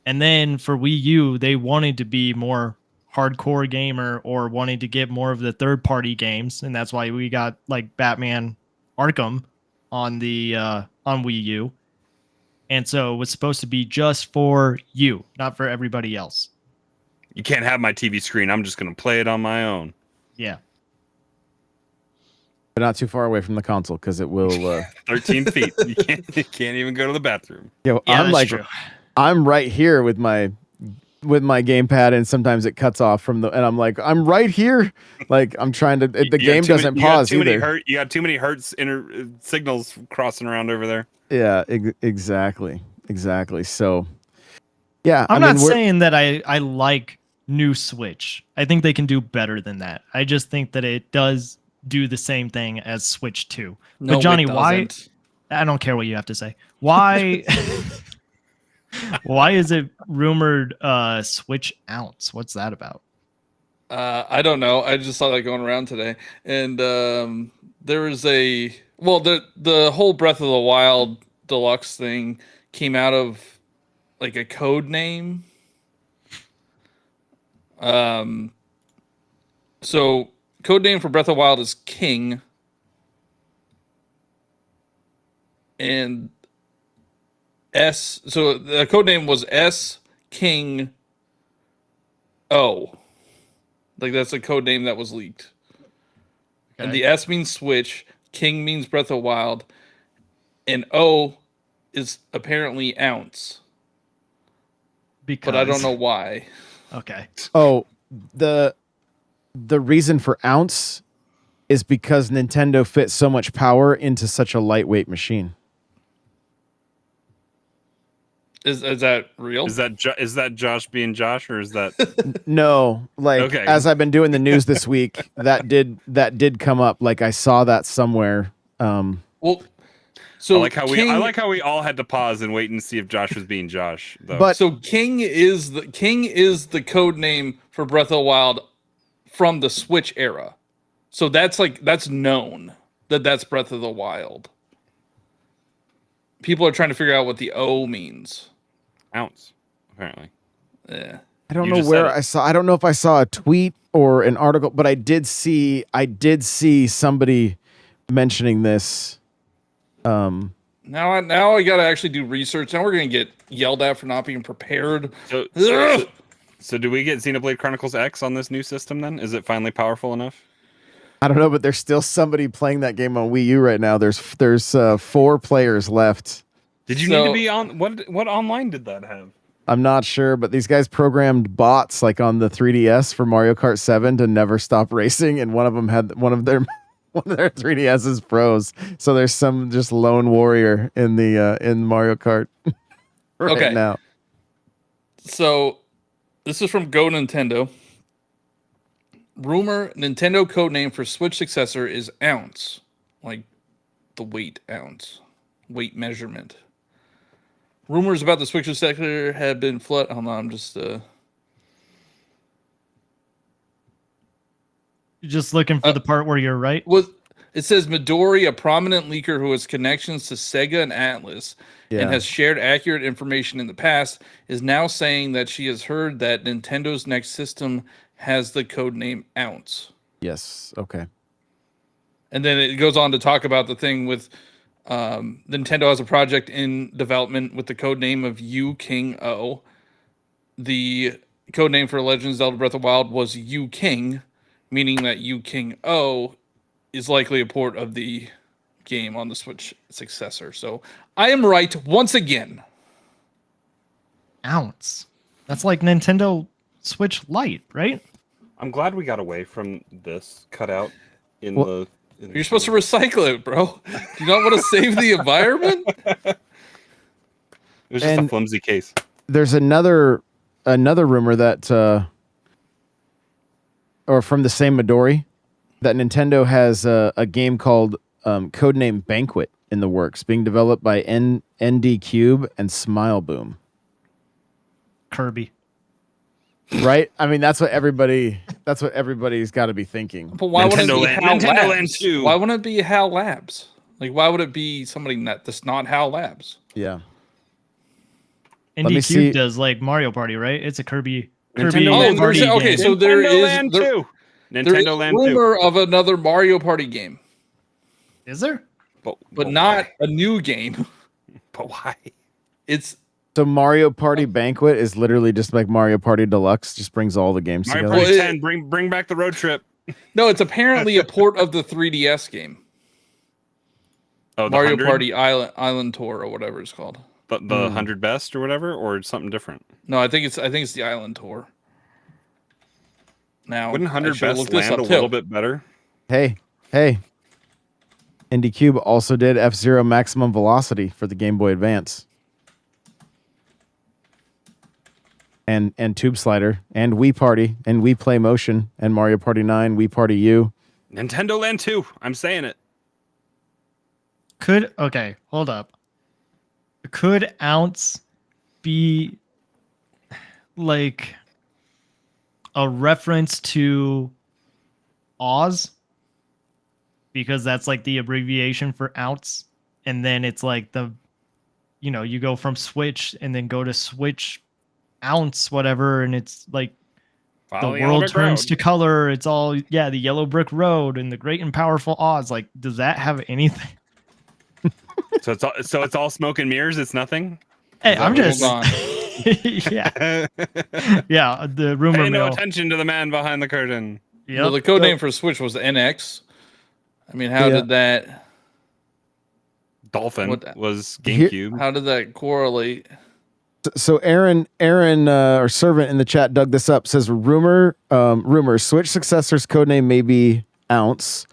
And then for Wii U, they wanted to be more hardcore gamer or wanted to get more of the third-party games, and that's why we got like Batman Arkham on the on Wii U. And so it was supposed to be just for you, not for everybody else. You can't have my TV screen. I'm just going to play it on my own. Yeah. But not too far away from the console because it will 13 feet. You can't even go to the bathroom. Yeah, I'm like true. I'm right here with my gamepad, and sometimes it cuts off from and I'm like, I'm right here. Like I'm trying to the game doesn't pause either. You got too many hertz signals crossing around over there. Yeah, exactly. So yeah, I'm not saying that I like new Switch. I think they can do better than that. I just think that it does do the same thing as Switch 2. No, but Johnny, it why? doesn't. I don't care what you have to say. Why? Why is it rumored Switch ounce? What's that about? I don't know. I just saw that going around today, and there was the whole Breath of the Wild Deluxe thing came out of like a code name. So code name for Breath of the Wild is King, and so the code name was S King O. Like that's a code name that was leaked. Okay. And the S means Switch, King means Breath of the Wild, and O is apparently ounce. But I don't know why. Okay. Oh, the reason for ounce is because Nintendo fit so much power into such a lightweight machine. Is that real? Is that Josh being Josh, or is that no? Like okay. As I've been doing the news this week, that did come up. Like I saw that somewhere. Well, so I like how we all had to pause and wait and see if Josh was being Josh. Though. But so King is the code name for Breath of the Wild from the Switch era. So that's known that's Breath of the Wild. People are trying to figure out what the O means. Ounce, apparently. Yeah. I don't know where I don't know if I saw a tweet or an article, but I did see somebody mentioning this. Now I got to actually do research. Now we're going to get yelled at for not being prepared. So do we get Xenoblade Chronicles X on this new system then? Is it finally powerful enough? I don't know, but there's still somebody playing that game on Wii U right now. There's 4 players left. Did you need to be on what online did that have? I'm not sure, but these guys programmed bots like on the 3DS for Mario Kart 7 to never stop racing, and one of them had one of their 3DSs froze. So there's some just lone warrior in the in Mario Kart right now. So this is from Go Nintendo. Rumor Nintendo codename for Switch successor is ounce, like the weight ounce, weight measurement. Rumors about the Switch successor have been flooded. Hold on, I'm just Just looking for the part where you're right. It says Midori, a prominent leaker who has connections to Sega and Atlas and has shared accurate information in the past, is now saying that she has heard that Nintendo's next system has the codename Ounce. Yes. Okay. And then it goes on to talk about the thing with Nintendo has a project in development with the codename of Yu King O. The codename for Legend of Zelda Breath of the Wild was Yu King, meaning that Yu King O is likely a port of the game on the Switch successor. So I am right once again. Ounce. That's like Nintendo Switch Lite, right? I'm glad we got away from this cutout in You're supposed to recycle it, bro. Do you not want to save the environment? It was just a flimsy case. There's another rumor that or from the same Midori, that Nintendo has a game called Codename Banquet in the works, being developed by ND Cube and Smile Boom. Kirby. Right? I mean, that's what everybody's got to be thinking. But why wouldn't it be HAL Nintendo Labs? Land 2. Why wouldn't it be HAL Labs? Like, why would it be somebody that's not HAL Labs? Yeah. ND Cube does like Mario Party, right? It's a Kirby Nintendo Party game. Okay, so there Nintendo is Land 2. there is Nintendo Land 2. rumor of another Mario Party game, Is there? but not a new game. But why? So Mario Party Banquet is literally just like Mario Party Deluxe, just brings all the games Mario together. Party 10, bring back the road trip. No, it's apparently a port of the 3DS game. Oh, Mario 100? Party Island Tour or whatever it's called. The 100 best or whatever, or something different. No, I think it's the Island Tour. Now, wouldn't 100 best land a little bit better? Hey. ND Cube also did F-Zero Maximum Velocity for the Game Boy Advance. And Tube Slider, and Wii Party, and Wii Play Motion, and Mario Party 9, Wii Party U. Nintendo Land 2. I'm saying it. Okay, hold up. Could Ounce be like a reference to Oz? Because that's like the abbreviation for ounce. And then it's like you go from Switch and then go to Switch ounce, whatever. And it's like the world turns to color. It's all, the yellow brick road and the great and powerful Oz. Like, does that have anything? So it's all smoke and mirrors. It's nothing. Hey, I'm just Hold on. yeah. The rumor Pay no mill. attention to the man behind the curtain. Yep. Well, the code name for Switch was NX. I mean, how did that? Dolphin was GameCube. How did that correlate? So Aaron or Servant in the chat dug this up. Says rumor Switch successor's codename may be Ounce.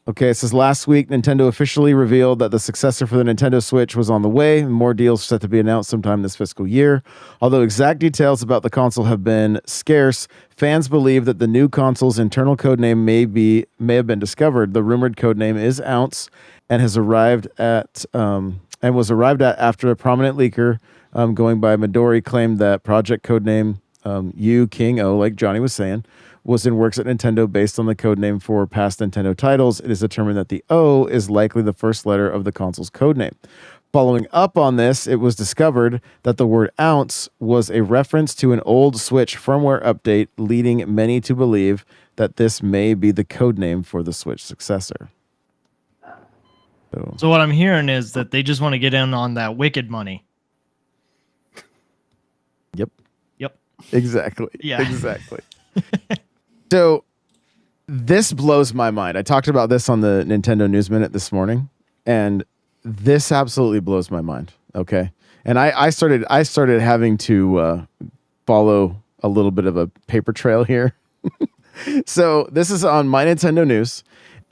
Okay, it says last week Nintendo officially revealed that the successor for the Nintendo Switch was on the way, and more deals set to be announced sometime this fiscal year. Although exact details about the console have been scarce, fans believe that the new console's internal codename may have been discovered. The rumored codename is Ounce, and was arrived at after a prominent leaker going by Midori claimed that project codename Yu King O, like Johnny was saying, was in works at Nintendo based on the codename for past Nintendo titles. It is determined that the O is likely the first letter of the console's codename. Following up on this, it was discovered that the word ounce was a reference to an old Switch firmware update, leading many to believe that this may be the codename for the Switch successor. So what I'm hearing is that they just want to get in on that wicked money. Yep. Yep. Exactly. Yeah. Exactly. So this blows my mind. I talked about this on the Nintendo News Minute this morning, and this absolutely blows my mind. Okay, and I started having to follow a little bit of a paper trail here. So this is on My Nintendo News.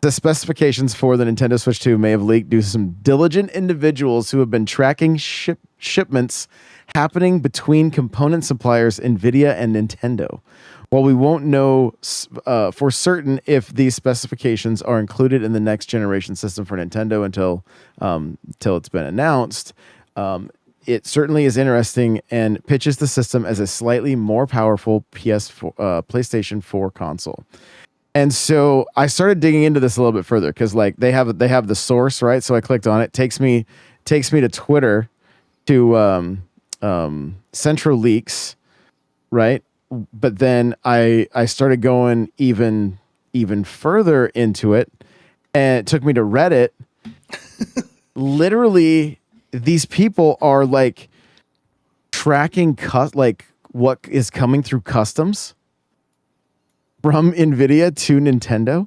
The specifications for the Nintendo Switch 2 may have leaked due to some diligent individuals who have been tracking shipments happening between component suppliers NVIDIA and Nintendo. While we won't know for certain if these specifications are included in the next generation system for Nintendo until it's been announced, it certainly is interesting and pitches the system as a slightly more powerful PlayStation 4 console. And so I started digging into this a little bit further because like they have the source, right? So I clicked on it. Takes me to Twitter to Central Leaks, right? But then I started going even further into it, and it took me to Reddit. Literally, these people are like tracking like what is coming through customs from NVIDIA to Nintendo.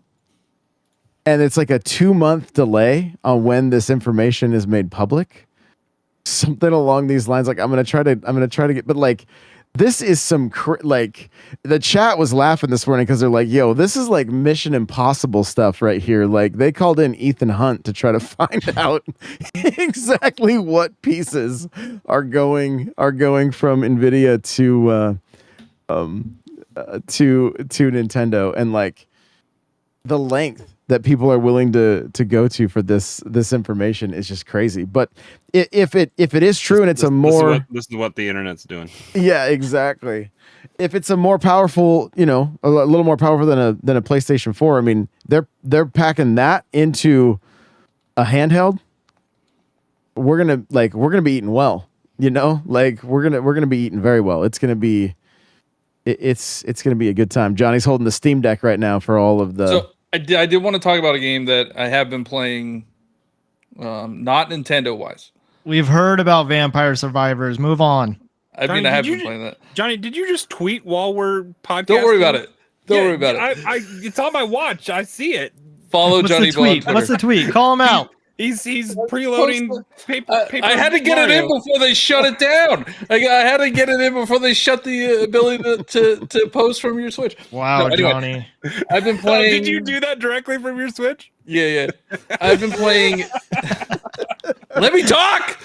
And it's like a 2-month delay on when this information is made public. Something along these lines. Like I'm gonna try to get, but like this is some like the chat was laughing this morning because they're like, yo, this is like Mission Impossible stuff right here. Like they called in Ethan Hunt to try to find out exactly what pieces are going from NVIDIA to Nintendo, and like the length that people are willing to go to for this information is just crazy. But if it is true and it's this is what the internet's doing. Yeah, exactly. If it's a more powerful, a little more powerful than a PlayStation 4, I mean, they're packing that into a handheld. We're gonna be eating well, like we're gonna be eating very well. It's gonna be a good time. Johnny's holding the Steam Deck right now for all of the. So I did want to talk about a game that I have been playing, not Nintendo wise. We've heard about Vampire Survivors. Move on. I mean, I have been playing that. Johnny, did you just tweet while we're podcasting? Don't worry about it. Don't worry about it. It's on my watch. I see it. Follow What's Johnny the tweet? What's the tweet? Call him out. He's preloading paper. I had to get it in before they shut it down. I had to get it in before they shut the ability to post from your Switch. Wow, anyway, Johnny. I've been playing. Did you do that directly from your Switch? Yeah. I've been playing. Let me talk.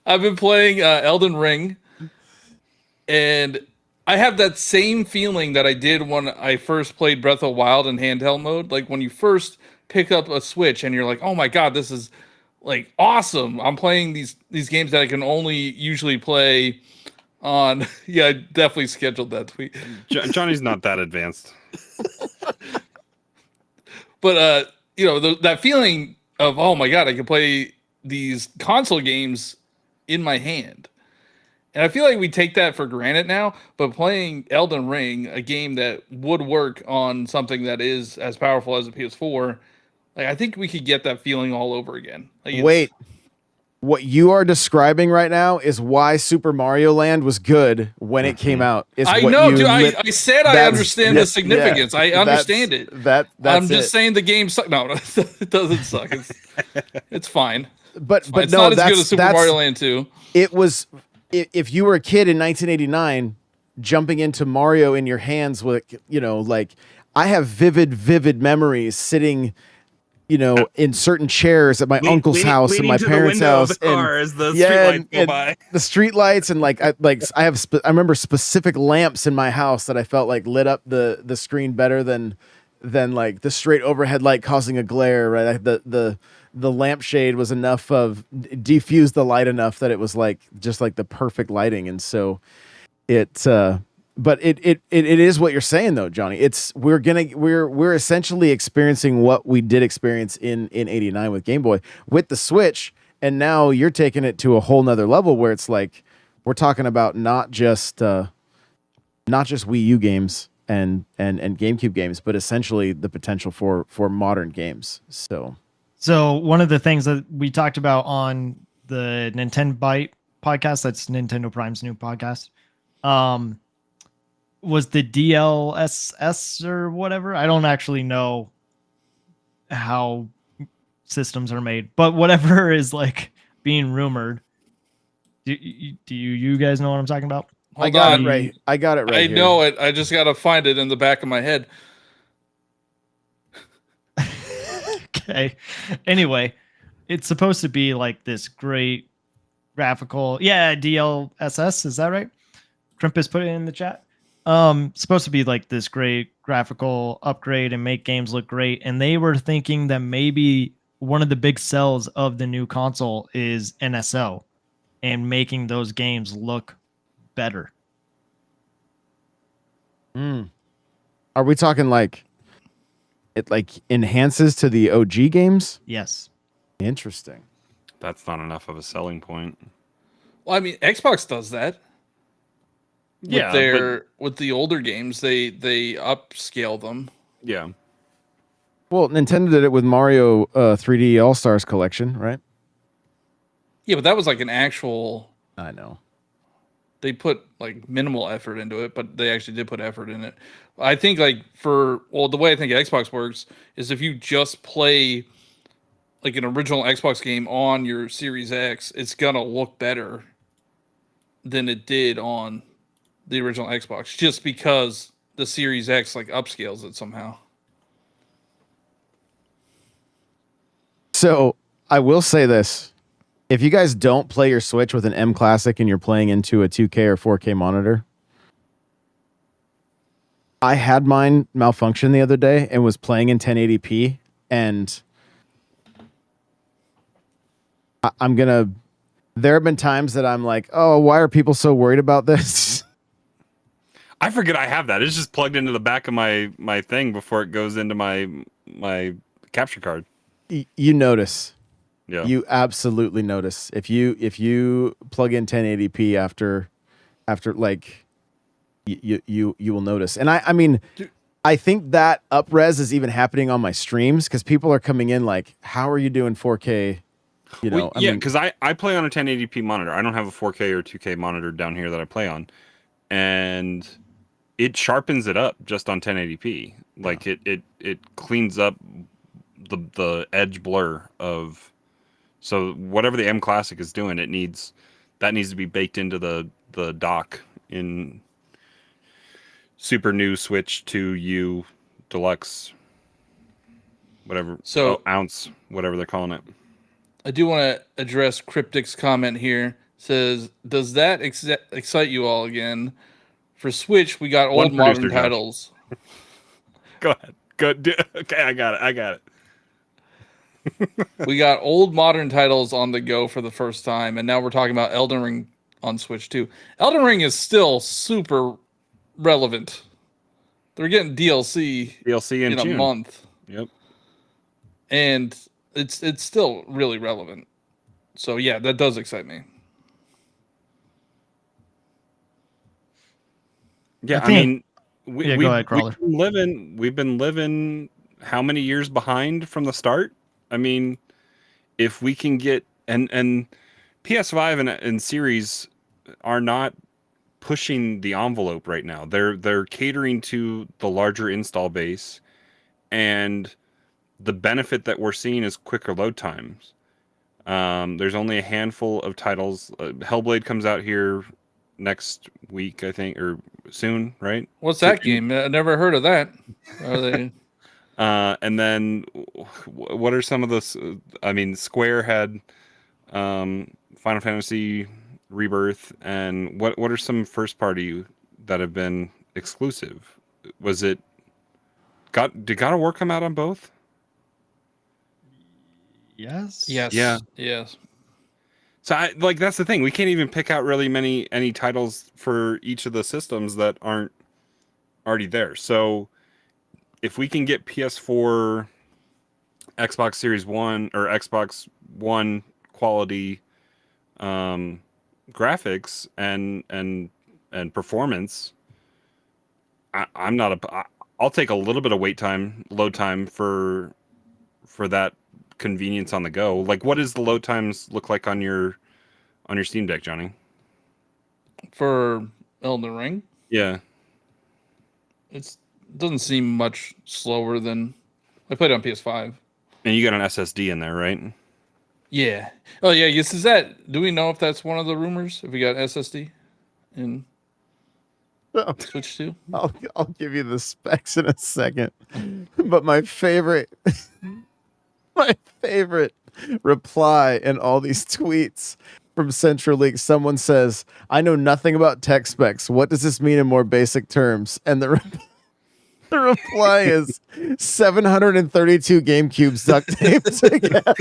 I've been playing Elden Ring, and I have that same feeling that I did when I first played Breath of the Wild in handheld mode. Like when you first pick up a Switch and you're like, oh my god, this is like awesome. I'm playing these games that I can only usually play on. Yeah, I definitely scheduled that tweet. Johnny's not that advanced. But that feeling of, oh my god, I can play these console games in my hand. And I feel like we take that for granted now, but playing Elden Ring, a game that would work on something that is as powerful as a PS4, like I think we could get that feeling all over again. Like wait, what you are describing right now is why Super Mario Land was good when it came out. I know, dude. I said I understand the significance. I understand it. I'm just saying the game sucks. No, it doesn't suck. It's fine. But it's no, not as good as Super Mario Land 2. It was. If you were a kid in 1989, jumping into Mario in your hands with, like I have vivid memories sitting, in certain chairs at my uncle's house and my parents' house. Of the car as the streetlights go by. The streetlights and I remember specific lamps in my house that I felt like lit up the screen better than like the straight overhead light causing a glare. Right, the lampshade was enough of diffused the light enough that it was like just like the perfect lighting, and so but it is what you're saying though, Johnny. We're essentially experiencing what we did experience in 89 with Game Boy with the Switch, and now you're taking it to a whole nother level where it's like we're talking about not just Wii U games and GameCube games, but essentially the potential for modern games. So one of the things that we talked about on the Nintendo Byte podcast, that's Nintendo Prime's new podcast, was the DLSS or whatever. I don't actually know how systems are made, but whatever is like being rumored. Do you guys know what I'm talking about? I Hold got on. it right. I got it right I here. know it. I just got to find it in the back of my head. Okay. Anyway, it's supposed to be like this great graphical. Yeah, DLSS, is that right? Crimpus put it in the chat. Supposed to be like this great graphical upgrade and make games look great. And they were thinking that maybe one of the big sells of the new console is NSO and making those games look better. Are we talking like it like enhances to the OG games? Yes. Interesting. That's not enough of a selling point. Well, I mean, Xbox does that. With the older games, they upscale them. Yeah. Well, Nintendo did it with Mario 3D All Stars Collection, right? Yeah, but that was like an actual. I know. They put like minimal effort into it, but they actually did put effort in it. I think the way I think Xbox works is if you just play like an original Xbox game on your Series X, it's gonna look better than it did on the original Xbox, just because the Series X like upscales it somehow. So I will say this. If you guys don't play your Switch with an M Classic and you're playing into a 2K or 4K monitor, I had mine malfunction the other day and was playing in 1080p, and there have been times that I'm like, oh, why are people so worried about this? I forget I have that. It's just plugged into the back of my thing before it goes into my capture card. You notice. Yeah. You absolutely notice. If you plug in 1080p after like you will notice. And I mean, I think that upres is even happening on my streams because people are coming in like, how are you doing 4K? You know, Well, yeah, because I play on a 1080p monitor. I don't have a 4K or 2K monitor down here that I play on, and it sharpens it up just on 1080p. Like it cleans up the edge blur of. So whatever the M Classic is doing, that needs to be baked into the dock in Super New Switch 2U Deluxe, whatever. So ounce, whatever they're calling it. I do want to address Cryptic's comment here. Says, does that excite you all again? For Switch, we got old modern titles. Go ahead. Okay, I got it. We got old modern titles on the go for the first time, and now we're talking about Elden Ring on Switch too. Elden Ring is still super relevant. They're getting DLC in June. a month. Yep. And it's still really relevant. So yeah, that does excite me. Yeah, I mean, go ahead, Crawler. we've been living how many years behind from the start? I mean, if we can get and PS5 and series are not pushing the envelope right now. They're catering to the larger install base, and the benefit that we're seeing is quicker load times. There's only a handful of titles. Hellblade comes out here next week, I think, or soon, right? What's that game? I never heard of that. Are they? And then what are some of those? I mean, Square had Final Fantasy Rebirth, and what are some first party that have been exclusive? Was it did God of War come out on both? Yes. Yeah. Yes. So that's the thing. We can't even pick out really any titles for each of the systems that aren't already there. So if we can get PS4, Xbox Series One, or Xbox One quality graphics and performance, I'll take a little bit of load time for that convenience on the go. Like, what does the load times look like on your Steam Deck, Johnny? For Elden Ring? Yeah. It doesn't seem much slower than I played on PS5. And you got an SSD in there, right? Yeah. Oh yeah. Yes. Is that? Do we know if that's one of the rumors? If we got SSD in Switch 2? I'll give you the specs in a second. But my favorite reply in all these tweets from Central League, someone says, "I know nothing about tech specs. What does this mean in more basic terms?" And the reply is 732 GameCubes duct taped together.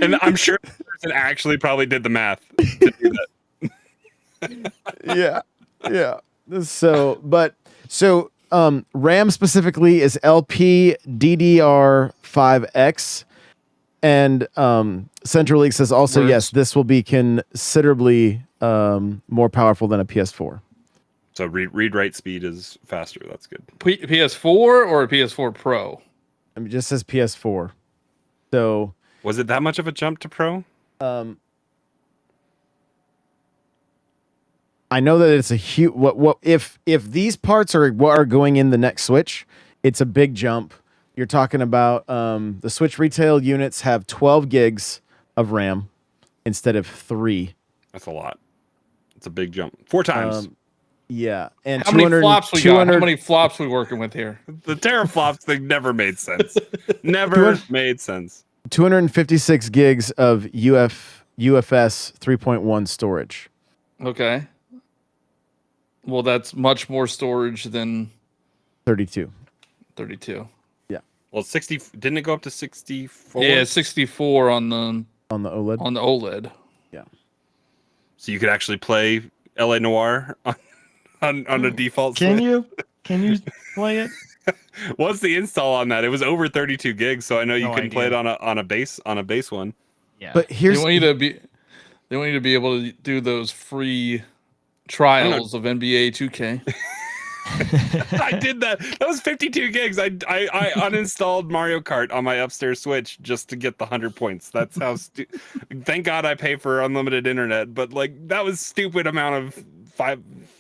And I'm sure the person actually probably did the math to do that. Yeah. So RAM specifically is LPDDR5X, and Central League says also yes, this will be considerably more powerful than a PS4. So read write speed is faster. That's good. PS4 or a PS4 Pro? I mean, it just says PS4. So was it that much of a jump to Pro? I know that it's a huge. What if these parts are what are going in the next Switch? It's a big jump. You're talking about the Switch retail units have 12 gigs of RAM instead of 3. That's a lot. It's a big jump. 4 times. Yeah, and how many flops we got? How many flops we working with here? The teraflops thing never made sense. Never made sense. 256 gigs of UFS 3.1 storage. Okay. Well, that's much more storage than 32. 32. Yeah. Well, 60 didn't it go up to 64? Yeah, 64 on the OLED. On the OLED. Yeah. So you could actually play LA Noire on a default. Can you play it? What's the install on that? It was over 32 gigs, so I know you can play it on a base one. Yeah. But here's they want you to be able to do those free trials of NBA 2K. I did that. That was 52 gigs. I uninstalled Mario Kart on my upstairs Switch just to get the 100 points. That's how thank God I pay for unlimited internet, but like that was stupid amount of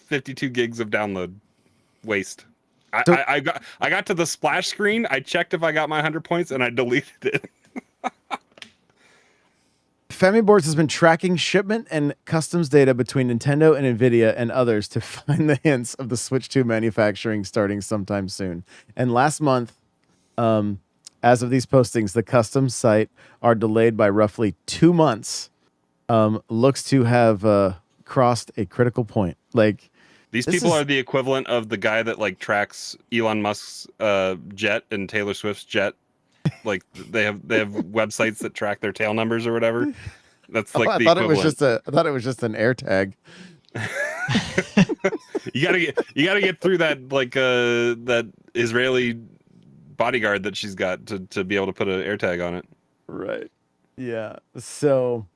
52 gigs of download waste. I got to the splash screen. I checked if I got my 100 points and I deleted it. Femi Boards has been tracking shipment and customs data between Nintendo and Nvidia and others to find the hints of the Switch 2 manufacturing starting sometime soon. And last month, as of these postings, the customs site are delayed by roughly 2 months. Looks to have crossed a critical point. Like these people are the equivalent of the guy that like tracks Elon Musk's jet and Taylor Swift's jet. Like they have websites that track their tail numbers or whatever. That's like I thought it was just an air tag. you gotta get through that like that Israeli bodyguard that she's got to be able to put an air tag on it. Right. Yeah. So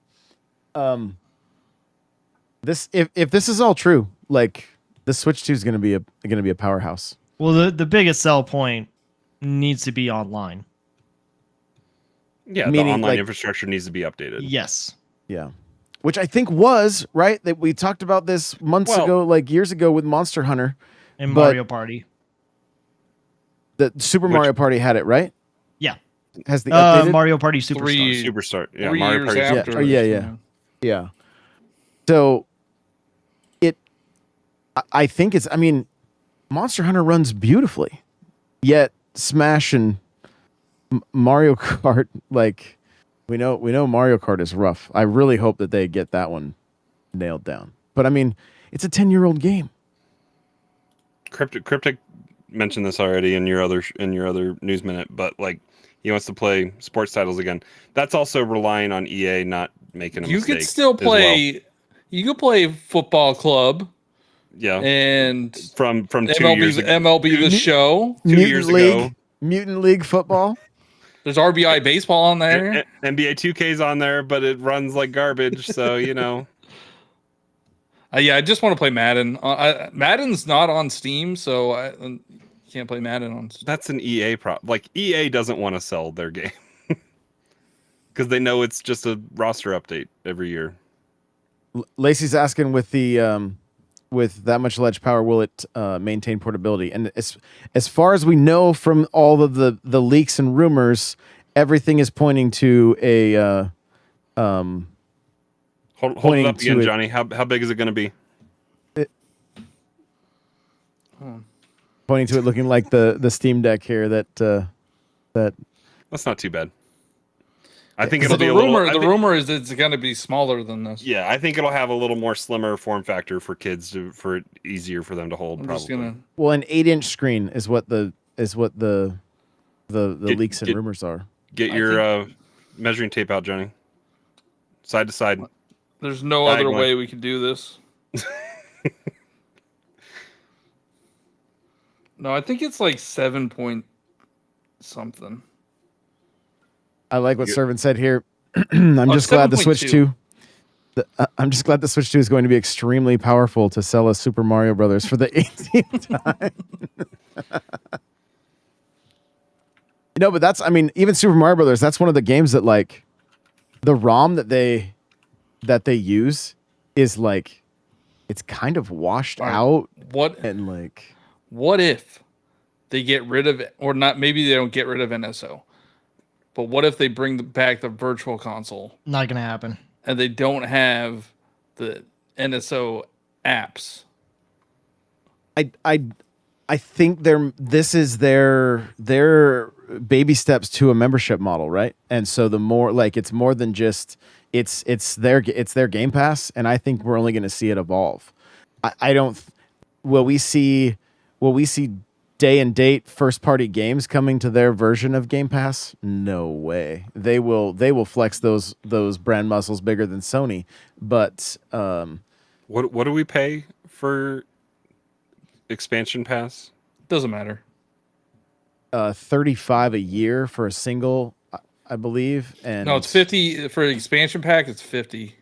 this if this is all true, like the Switch 2 is gonna be a powerhouse. Well, the biggest sell point needs to be online. Yeah, the online infrastructure needs to be updated. Yes. Yeah. Which I think was, right? That we talked about this months ago, like years ago with Monster Hunter. And Mario Party. The Mario Party had it, right? Yeah. Has the updated? Mario Party Superstar. Superstar. Yeah, 3 Mario years Party. after. Yeah. So I think Monster Hunter runs beautifully. Yet Smash and Mario Kart, like we know Mario Kart is rough. I really hope that they get that one nailed down. But I mean, it's a 10-year-old game. Cryptic mentioned this already in your other news minute, but like he wants to play sports titles again. That's also relying on EA not making a mistake. You could still play. Well. You could play Football Club. Yeah, and from 2 MLB, years ago. MLB The Show 2 years ago. Mutant League football. There's RBI baseball on there. NBA 2K's on there, but it runs like garbage. So you know. Yeah, I just want to play Madden. Madden's not on Steam, so I can't play Madden on Steam. That's an EA problem. Like EA doesn't want to sell their game because they know it's just a roster update every year. Lacey's asking with the with that much alleged power, will it maintain portability? And as far as we know from all of the leaks and rumors, everything is pointing to a Hold it pointing up to again, it- Johnny. How big is it going to be? pointing to it looking like the Steam Deck here that That's not too bad. I think So it'll be the a little. rumor, I the think- rumor is it's going to be smaller than this. Yeah, I think it'll have a little more slimmer form factor for kids for it easier for them to hold. I'm Probably. just gonna. well, an 8-inch screen is what the leaks and get- rumors are. Get I your measuring tape out, Johnny. Side to side. There's no other Diagonally. way we can do this. No, I think it's like 7 point something. I like what You- Servant said here. I'm just glad the Switch 7.2. 2. I'm just glad the Switch 2 is going to be extremely powerful to sell us Super Mario Brothers for the 18th time. But that's, I mean, even Super Mario Brothers, that's one of the games that like the ROM that they use is like it's kind of washed Right. out What and like What if they get rid of it, or not? Maybe they don't get rid of NSO, but what if they bring back the Virtual Console Not gonna happen. and they don't have the NSO apps? I think this is their baby steps to a membership model, right? And so the more like it's more than just it's their Game Pass, and I think we're only going to see it evolve. I don't will we see day and date first party games coming to their version of Game Pass? No way. They will flex those brand muscles bigger than Sony, but What do we pay for expansion pass? Doesn't matter. 35 a year for a single, I believe. And No, it's 50 for the expansion pack. It's 50.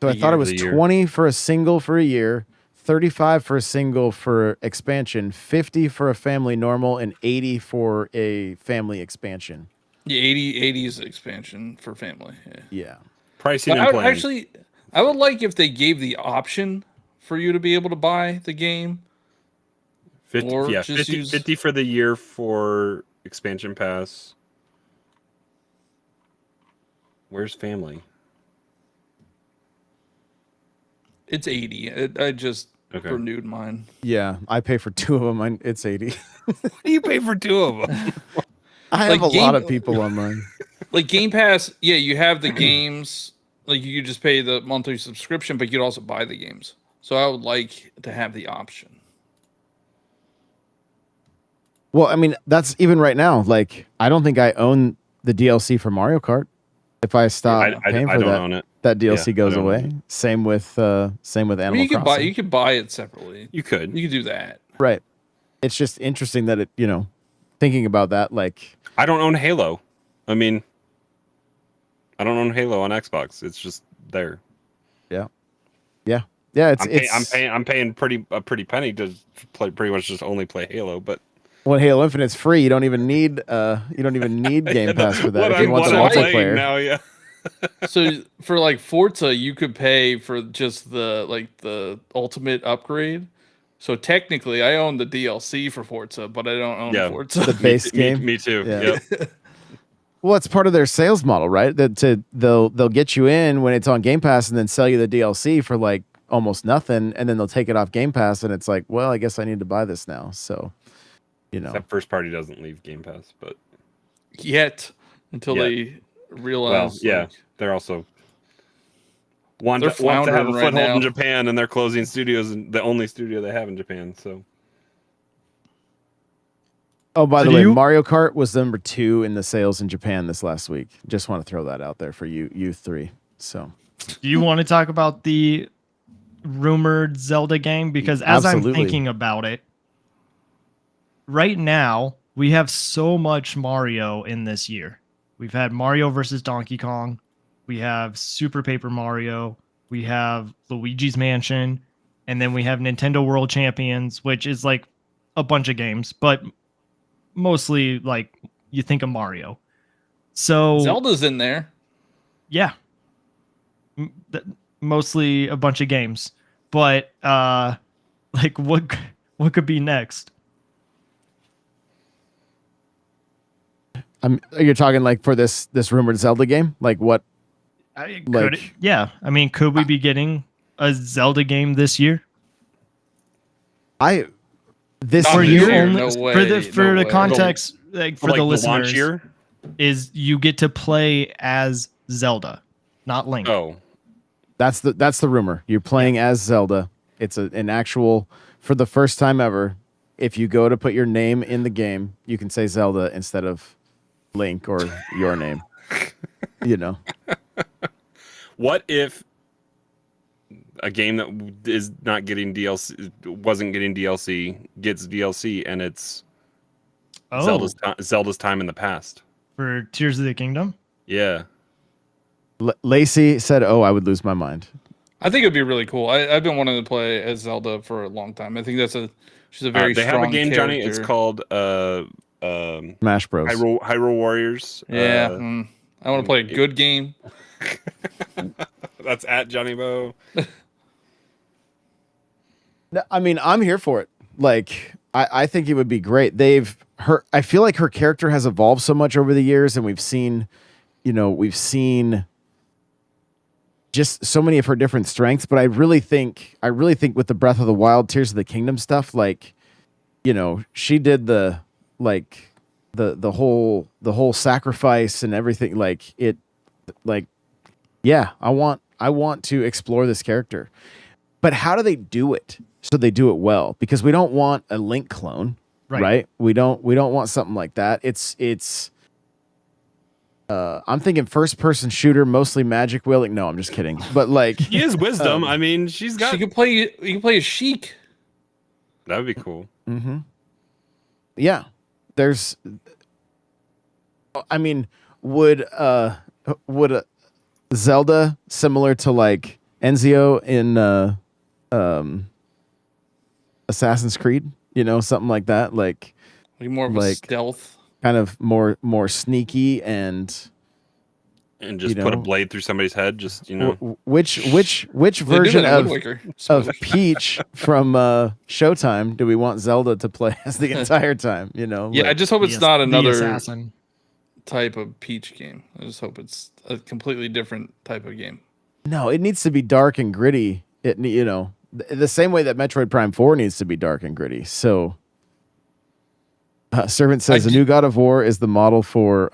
So I a thought it year. was The year. 20 for a single for a year, 35 for a single for expansion, 50 for a family normal, and 80 for a family expansion. Yeah, 80 is the expansion for family. Yeah. Yeah. Pricing But and I would plan. actually, I would like if they gave the option for you to be able to buy the game. 50, or yeah, just 50, use- 50 for the year for expansion pass. Where's family? It's 80. I just Okay. renewed mine. Yeah. I pay for two of them. It's 80. What do you pay for two of them? I Like have a lot game- of people on mine. Like Game Pass, yeah, you have the games. Like you could just pay the monthly subscription, but you could also buy the games. So I would like to have the option. Well, I mean, that's even right now. Like, I don't think I own the DLC for Mario Kart. If I stop I paying for don't that, own it. that DLC Yeah, I goes don't away. own it. Same with Animal I mean, Crossing. you could buy it separately. You could. You could do that. Right. It's just interesting that thinking about that, like, I don't own Halo. I mean, I don't own Halo on Xbox. It's just there. yeah, I'm paying a pretty penny to play, pretty much just only play Halo. But when Halo Infinite's free, you don't even need Game Pass for that. what If you want the I'm playing multiplayer. now, yeah. So for like Forza, you could pay for just the ultimate upgrade. So technically, I own the DLC for Forza, but I don't own Yeah. Forza. The base me, game. Me too. Yeah. Yep. Well, it's part of their sales model, right? They'll get you in when it's on Game Pass and then sell you the DLC for like almost nothing, and then they'll take it off Game Pass, and it's like, well, I guess I need to buy this now. So, That first party doesn't leave Game Pass, but Yet until Yeah. they realize. like, they're also want They're to have a floundering right foothold now. in Japan, and they're closing studios, and the only studio they have in Japan. So Oh, by So the do way, you- Mario Kart was number 2 in the sales in Japan this last week. Just want to throw that out there for you three. So, Do you want to talk about the rumored Zelda game? Because as Absolutely. I'm thinking about it, right now we have so much Mario in this year. We've had Mario versus Donkey Kong. We have Super Paper Mario. We have Luigi's Mansion. And then we have Nintendo World Champions, which is like a bunch of games, but mostly like you think of Mario. So Zelda's in there. yeah. Mostly a bunch of games. But Like what could be next? You're talking like for this rumored Zelda game? Like what? Yeah. I mean, could we be getting a Zelda game this year? This Not For this you year, only no for way, the no way. context, like for like the the launch listeners, year. is you get to play as Zelda, not Link. Oh, that's the rumor. You're playing as Zelda. It's an actual, for the first time ever. If you go to put your name in the game, you can say Zelda instead of Link or your name. You know. what if a game that is not getting DLC, wasn't getting DLC, gets DLC, and it's Oh, Zelda's time in the past? for Tears of the Kingdom. Yeah. Lacey said, "Oh, I would lose my mind." I think it'd be really cool. I've been wanting to play as Zelda for a long time. I think she's a very They strong have a game, Johnny. It's character. called Smash Bros. Hyrule Warriors. Yeah, I want to play a good game. That's at Johnny Bo. No, I mean, I'm here for it. Like, I think it would be great. I feel like her character has evolved so much over the years, and we've seen just so many of her different strengths. But I really think with the Breath of the Wild, Tears of the Kingdom stuff, like, she did the whole sacrifice and everything. Yeah, I want to explore this character. But how do they do it? So they do it well, because we don't want a Link clone, right? We don't want something like that. It's I'm thinking first person shooter, mostly magic wielding. No, I'm just kidding. But like, He is wisdom. I mean, she's got. She could play. You can play a Sheik. That would be cool. mm-hmm. Yeah, I mean, would a Zelda similar to like Ezio in Assassin's Creed, something like that, like More of a stealth. kind of more sneaky and just put a blade through somebody's head, just which They do version that in of Wind Waker. Peach from Showtime do we want Zelda to play as the entire time? I just hope it's not The another assassin. type of Peach game. I just hope it's a completely different type of game. No, it needs to be dark and gritty. The same way that Metroid Prime 4 needs to be dark and gritty. So Servant says the new God of War is the model for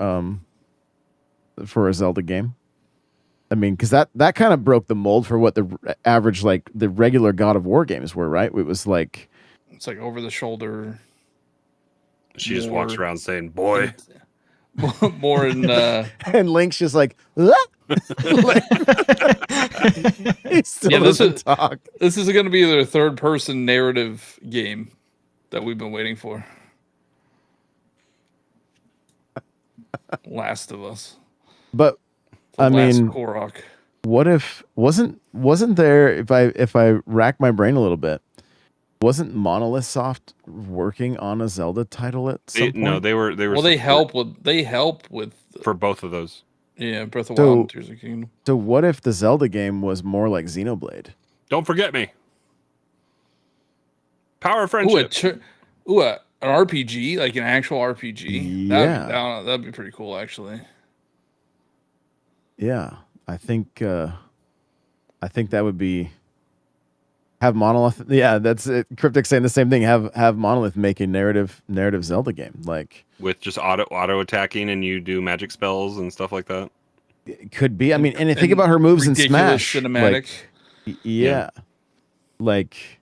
a Zelda game. I mean, because that kind of broke the mold for what the average, like the regular God of War games were, right? It was like, it's like over the sholdder. She just walks around saying, "Boy." More in and Link's just like, he still doesn't talk. This is going to be their third person narrative game that we've been waiting for. Last of Us. But I mean, Korok. What if wasn't there, if I rack my brain a little bit, wasn't Monolith Soft working on a Zelda title at some point? No, they were. Well, they help with for both of those. Yeah, Breath of the Wild and Tears of the Kingdom. So what if the Zelda game was more like Xenoblade? Don't forget me. Power of Friendship. An RPG, like an actual RPG. Yeah, that'd be pretty cool, actually. Yeah, I think that would be. Have Monolith, yeah, that's it. Cryptic saying the same thing. Have Monolith make a narrative Zelda game, like with just auto attacking, and you do magic spells and stuff like that. It could be. I mean, and think about her moves in Smash. Cinematic. Yeah. Like,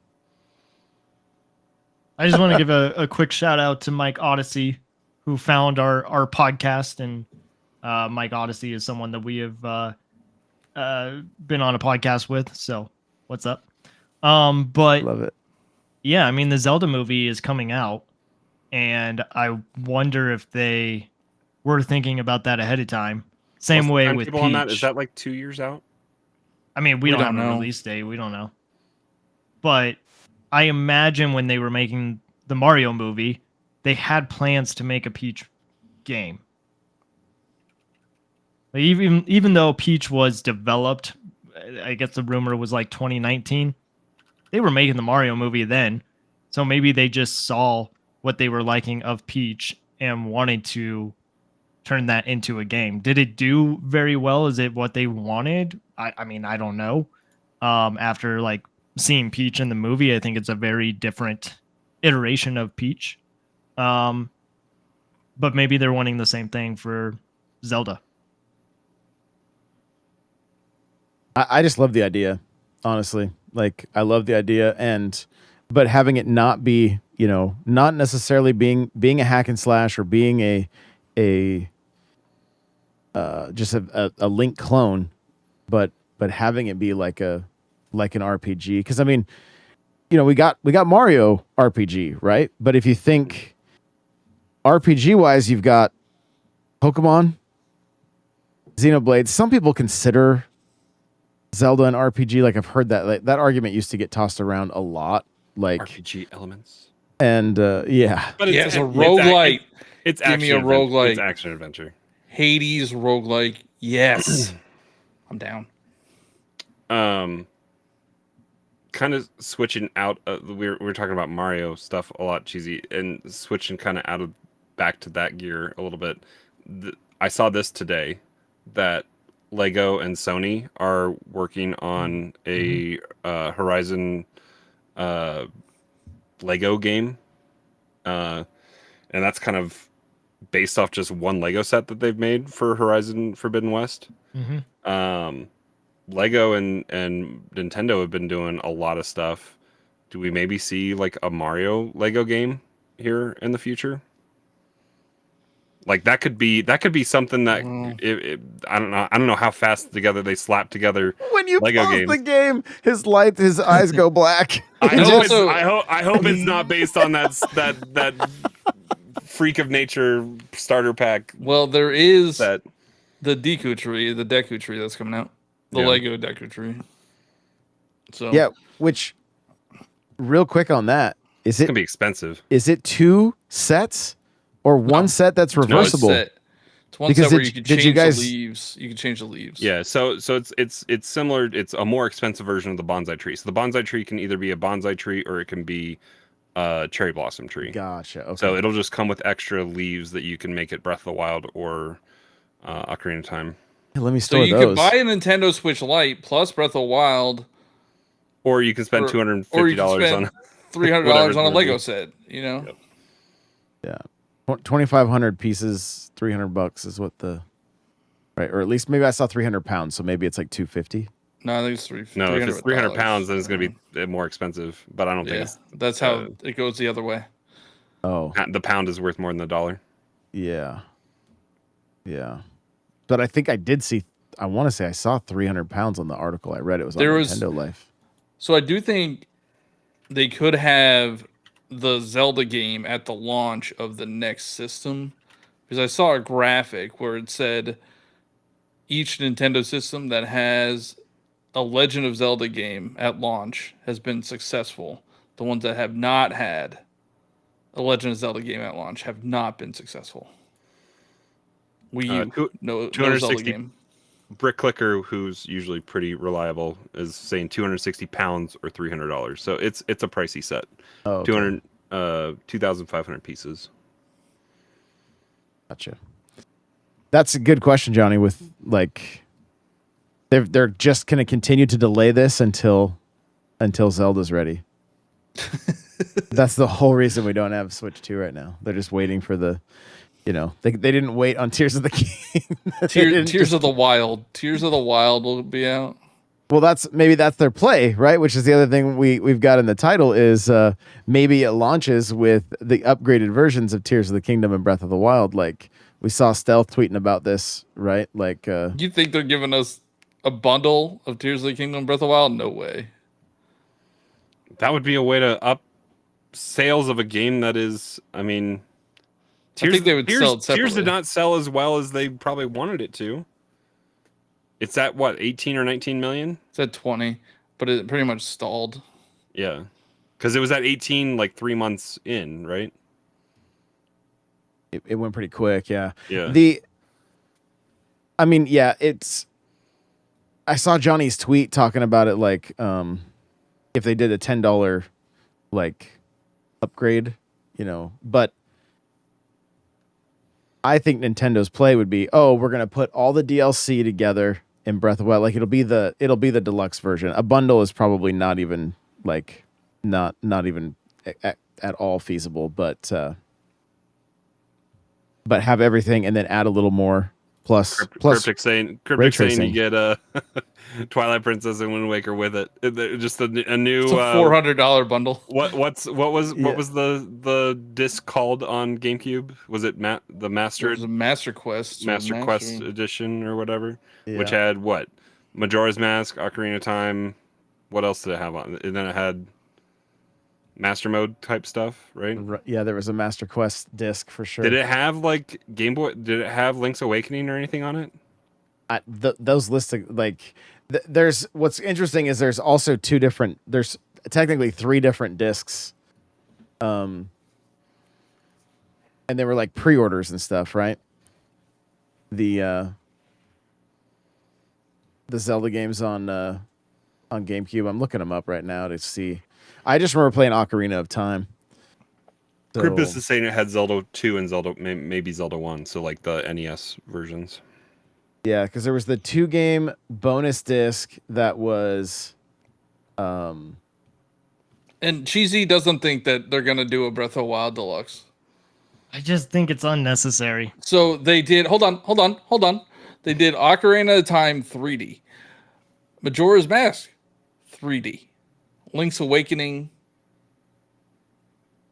I just want to give a quick shout out to Mike Odyssey, who found our podcast, and Mike Odyssey is someone that we have been on a podcast with. So, what's up? But love it. Yeah, I mean, the Zelda movie is coming out, and I wonder if they were thinking about that ahead of time. Same way with Peach. On that? Is that like 2 years out? I mean, we don't have a release date. We don't know. But I imagine when they were making the Mario movie, they had plans to make a Peach game. Like even though Peach was developed, I guess the rumor was like 2019. they were making the Mario movie then, so maybe they just saw what they were liking of Peach and wanted to turn that into a game. Did it do very well? Is it what they wanted? I mean, I don't know. After like seeing Peach in the movie, I think it's a very different iteration of Peach. But maybe they're wanting the same thing for Zelda. I just love the idea, honestly. Like, I love the idea, but having it not be, not necessarily being a hack and slash or being a just a Link clone, but having it be like an RPG. Because I mean, we got Mario RPG, right? But if you think RPG wise, you've got Pokemon, Xenoblade. Some people consider Zelda an RPG. Like, I've heard that argument used to get tossed around a lot. Like RPG elements. And yeah, but it's a roguelite. It's Give me a roguelite. It's action adventure. Hades roguelike. Yes. I'm down. Kind of switching out. We were talking about Mario stuff a lot, cheesy, and switching kind of out of back to that gear a little bit. I saw this today that Lego and Sony are working on a Horizon Lego game, and that's kind of based off just one Lego set that they've made for Horizon Forbidden West. Lego and Nintendo have been doing a lot of stuff. Do we maybe see like a Mario Lego game here in the future? Like that could be something that I don't know how fast together they slap together. When you Lego pause games. the game, his eyes go black. I hope it's not based on that freak of nature starter pack. Well, there is that the Deku tree that's coming out. The Lego Deku tree. So yeah, which real quick on that, it's gonna be expensive. Is it 2 sets or one set that's reversible? It's one set where you can change the leaves. You can change the leaves. Yeah, so it's similar. It's a more expensive version of the bonsai tree. So the bonsai tree can either be a bonsai tree or it can be a cherry blossom tree. Gotcha. Okay. So it'll just come with extra leaves that you can make it Breath of the Wild or Ocarina of Time. Hey, let me store those. So you could buy a Nintendo Switch Lite plus Breath of the Wild, or you can spend $250 on $300 on a Lego set. Yep. Yeah. 2,500 pieces, $300 is what right, or at least maybe I saw 300 pounds, so maybe it's like 250. No, I think it's 300. No, if it's 300 pounds, then it's going to be more expensive. But I don't think that's how it goes the other way. Oh, the pound is worth more than the dollar. Yeah, yeah, but I think I did see. I want to say I saw 300 pounds on the article I read. It was on Nintendo Life. So I do think they could have the Zelda game at the launch of the next system, because I saw a graphic where it said each Nintendo system that has a Legend of Zelda game at launch has been successful. The ones that have not had a Legend of Zelda game at launch have not been successful. No Zelda game. Brick Clicker, who's usually pretty reliable, is saying 260 pounds or $300. So it's a pricey set. Oh, okay. 2,500 pieces. Gotcha. That's a good question, Johnny. With like, they're just going to continue to delay this until Zelda's ready. That's the whole reason we don't have Switch 2 right now. They're just waiting for the, they didn't wait on Tears of the King. Tears of the Wild. Tears of the Wild will be out. Well, that's their play, right? Which is the other thing we've got in the title is maybe it launches with the upgraded versions of Tears of the Kingdom and Breath of the Wild. Like we saw Stealth tweeting about this, right? Like, you think they're giving us a bundle of Tears of the Kingdom and Breath of the Wild? No way. That would be a way to up sales of a game that is, I mean, I think they would sell it separately. Tears did not sell as well as they probably wanted it to. It's at what, 18 or 19 million? It's at 20, but it pretty much stalled. Yeah. Because it was at 18 like 3 months in, right? It went pretty quick, yeah. Yeah. I saw Johnny's tweet talking about it like if they did a $10 like upgrade, but I think Nintendo's play would be, we're gonna put all the DLC together in Breath of the Wild. Like it'll be the deluxe version. A bundle is probably not even like not even at all feasible, but have everything and then add a little more plus Cryptic saying tracing. you get a Twilight Princess and Wind Waker with it. Just a new It's a $400 bundle. What was the disc called on GameCube? Was it the Master? It was a Master Quest. Master Quest edition or whatever, Yeah. which had what? Majora's Mask, Ocarina of Time. What else did it have on? And then it had Master Mode type stuff, right? Yeah, there was a Master Quest disc for sure. Did it have like Game Boy? Did it have Link's Awakening or anything on it? Those lists of, like there's what's interesting is there's also there's technically 3 different discs, and they were like pre-orders and stuff, right? The Zelda games on GameCube. I'm looking them up right now to see. I just remember playing Ocarina of Time. So, Cryptus is saying it had Zelda 2 and Zelda maybe Zelda 1, so like the NES versions. yeah, because there was the 2-game bonus disc that was, And Cheesy doesn't think that they're gonna do a Breath of the Wild Deluxe. I just think it's unnecessary. So they did. Hold on. They did Ocarina of Time 3D, Majora's Mask 3D, Link's Awakening.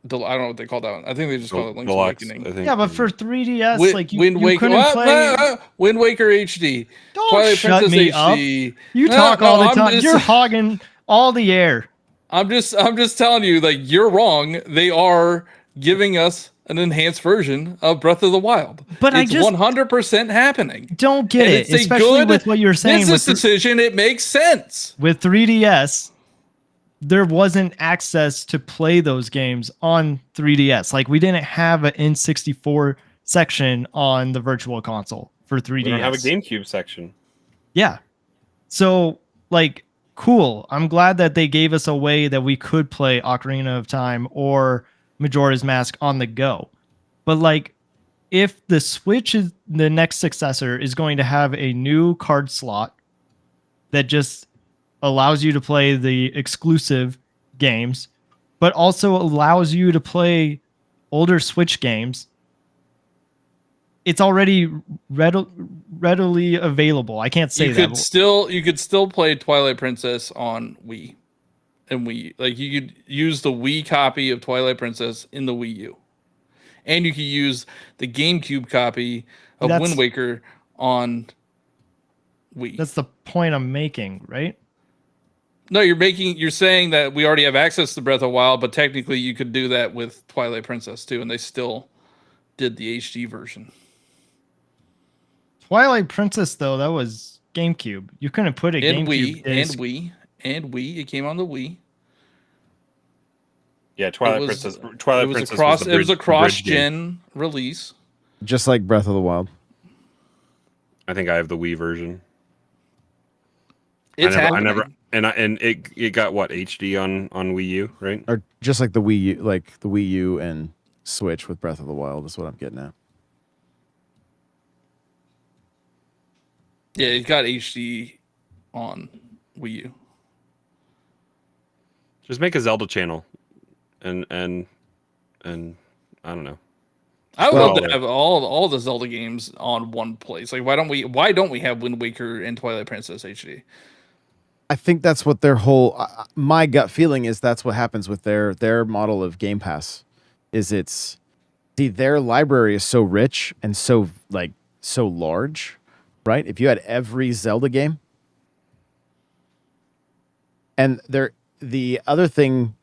I don't know what they call that one. I think they just call it Link's Deluxe, Awakening. I think. Yeah, but for 3DS, Wind you Waker, couldn't play. Wind Waker HD. Don't Twilight shut Princess me HD. up. You No, talk no, all the I'm time. just- You're hogging all the air. I'm just telling you, like, you're wrong. They are giving us an enhanced version of Breath of the Wild. But it's I just 100% happening. don't get And it, it's a especially good with what you're saying business with decision. It makes sense. with 3DS. There wasn't access to play those games on 3DS. Like we didn't have an N64 section on the Virtual Console for 3DS. We don't have a GameCube section. Yeah. So, like, cool. I'm glad that they gave us a way that we could play Ocarina of Time or Majora's Mask on the go. But, like, if the Switch is the next successor is going to have a new card slot that just allows you to play the exclusive games, but also allows you to play older Switch games, it's already readily available. I can't say You that. could still play Twilight Princess on Wii and Wii. Like you could use the Wii copy of Twilight Princess in the Wii U, and you could use the GameCube copy of That's- Wind Waker on Wii. That's the point I'm making, right? No, you're saying that we already have access to Breath of the Wild, but technically you could do that with Twilight Princess too, and they still did the HD version. Twilight Princess, though, that was GameCube. You couldn't put a And GameCube Wii, disc. and Wii. It came on the Wii. Yeah, Twilight It was- Princess. It Twilight was Princess a cross. was the It was a bridge game. cross-gen release. just like Breath of the Wild. I think I have the Wii version. It's I happening. never and it got what HD on Wii U, right? Or just like the Wii U and Switch with Breath of the Wild is what I'm getting at. Yeah, it got HD on Wii U. Just make a Zelda channel, and I don't know. I would Well- love to have all the Zelda games on one place. Like, why don't we have Wind Waker and Twilight Princess HD? I think that's what their whole my gut feeling is. That's what happens with their model of Game Pass. Their library is so rich and so large, right? If you had every Zelda game, and the other thing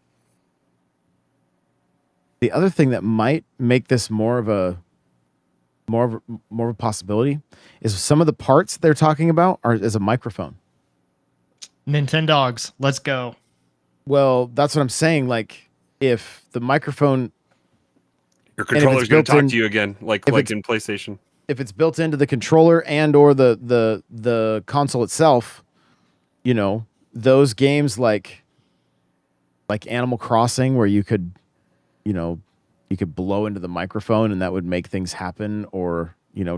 that might make this more of a possibility is some of the parts they're talking about is a microphone. Nintendogs, let's go. Well, that's what I'm saying. Like, if the microphone, Your if controller's it's going to built talk in- to you again, like it's- in PlayStation. if it's built into the controller and or the console itself, those games like like Animal Crossing, where you could, you could blow into the microphone and that would make things happen, or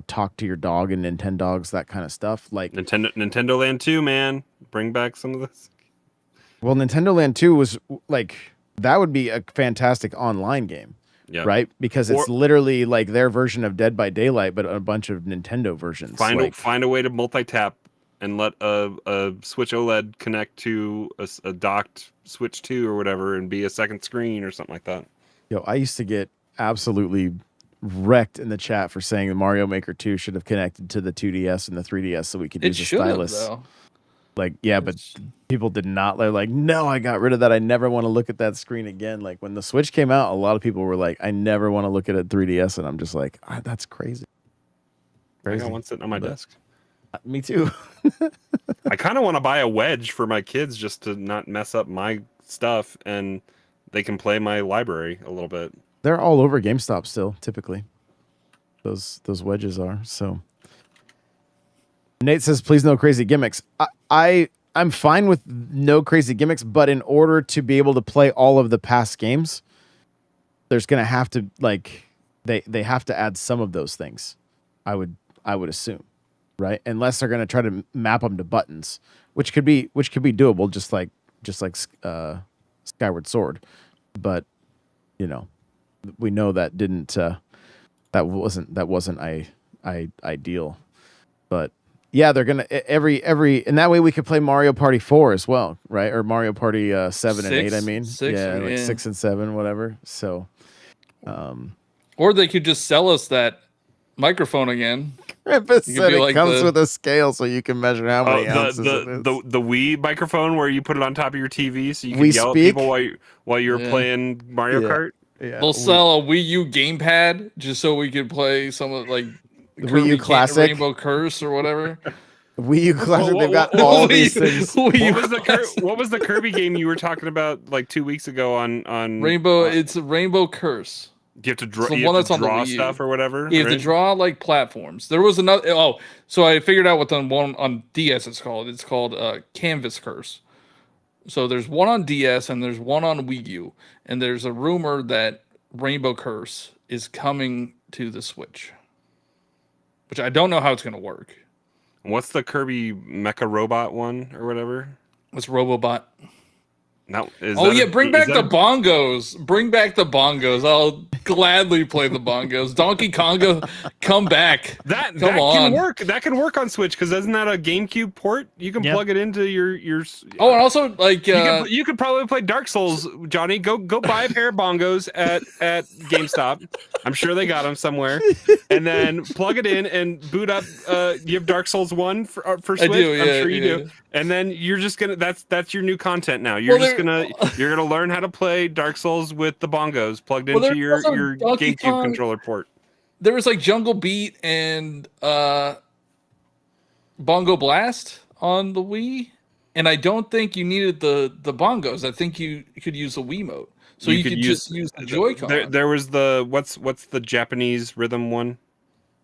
talk to your dog and Nintendogs, that kind of stuff. Like Nintendo Land 2, man, bring back some of this. Well, Nintendo Land 2 was like, that would be a fantastic online game. Yeah. Right? Because it's literally like their version of Dead by Daylight, but a bunch of Nintendo versions. Find a way to multi-tap and let a Switch OLED connect to a docked Switch 2 or whatever and be a second screen or something like that. Yo, I used to get absolutely wrecked in the chat for saying the Mario Maker 2 should have connected to the 2DS and the 3DS so we could use a stylus. Though. Like, yeah, but people did not. They're like, no, I got rid of that. I never want to look at that screen again. Like when the Switch came out, a lot of people were like, I never want to look at a 3DS. And I'm just like, that's crazy. I got one sitting on my desk. Me too. I kind of want to buy a Wedge for my kids just to not mess up my stuff and they can play my library a little bit. They're all over GameStop still, typically. Those wedges are. So Nate says, please no crazy gimmicks. I'm fine with no crazy gimmicks, but in order to be able to play all of the past games, there's going to have to, like, they have to add some of those things. I would assume, right? Unless they're going to try to map them to buttons, which could be doable, just like Skyward Sword. But we know that didn't that wasn't ideal. But yeah, they're gonna every and that way we could play Mario Party 4 as well, right? Or Mario Party 7 and 8. I mean, like 6 and 7, whatever. So, or they could just sell us that microphone again. Krampus said it comes with a scale, so you can measure how many ounces it is. The Wii microphone where you put it on top of your TV, so you can yell at people while you're playing Mario Kart. Yeah, they'll sell a Wii U gamepad just so we could play some of like Wii U Classic, Rainbow Curse or whatever. Wii U Classic, they've got all these things. What was the Kirby game you were talking about like 2 weeks ago on Rainbow? It's a Rainbow Curse. You have to draw stuff or whatever. You have to draw like platforms. There was another. Oh, so I figured out what the one on DS is called. It's called Canvas Curse. So there's one on DS and there's one on Wii U, and there's a rumor that Rainbow Curse is coming to the Switch, which I don't know how it's going to work. What's the Kirby Mecha Robot one or whatever? What's Robobot? No. Bring back the bongos. Bring back the bongos. I'll gladly play the bongos. Donkey Konga, come back. That can work. That can work on Switch because isn't that a GameCube port? You can plug it into your. Oh, and also like you could probably play Dark Souls, Johnny. Go buy a pair of bongos at GameStop. I'm sure they got them somewhere, and then plug it in and boot up. You have Dark Souls 1 for Switch. I'm sure you do. And then you're just gonna. That's your new content now. You're gonna learn how to play Dark Souls with the bongos plugged into your GameCube controller port. There was like Jungle Beat and Bongo Blast on the Wii, and I don't think you needed the bongos. I think you could use a Wiimote, so you could just use the Joy-Con. There was the what's the Japanese rhythm one?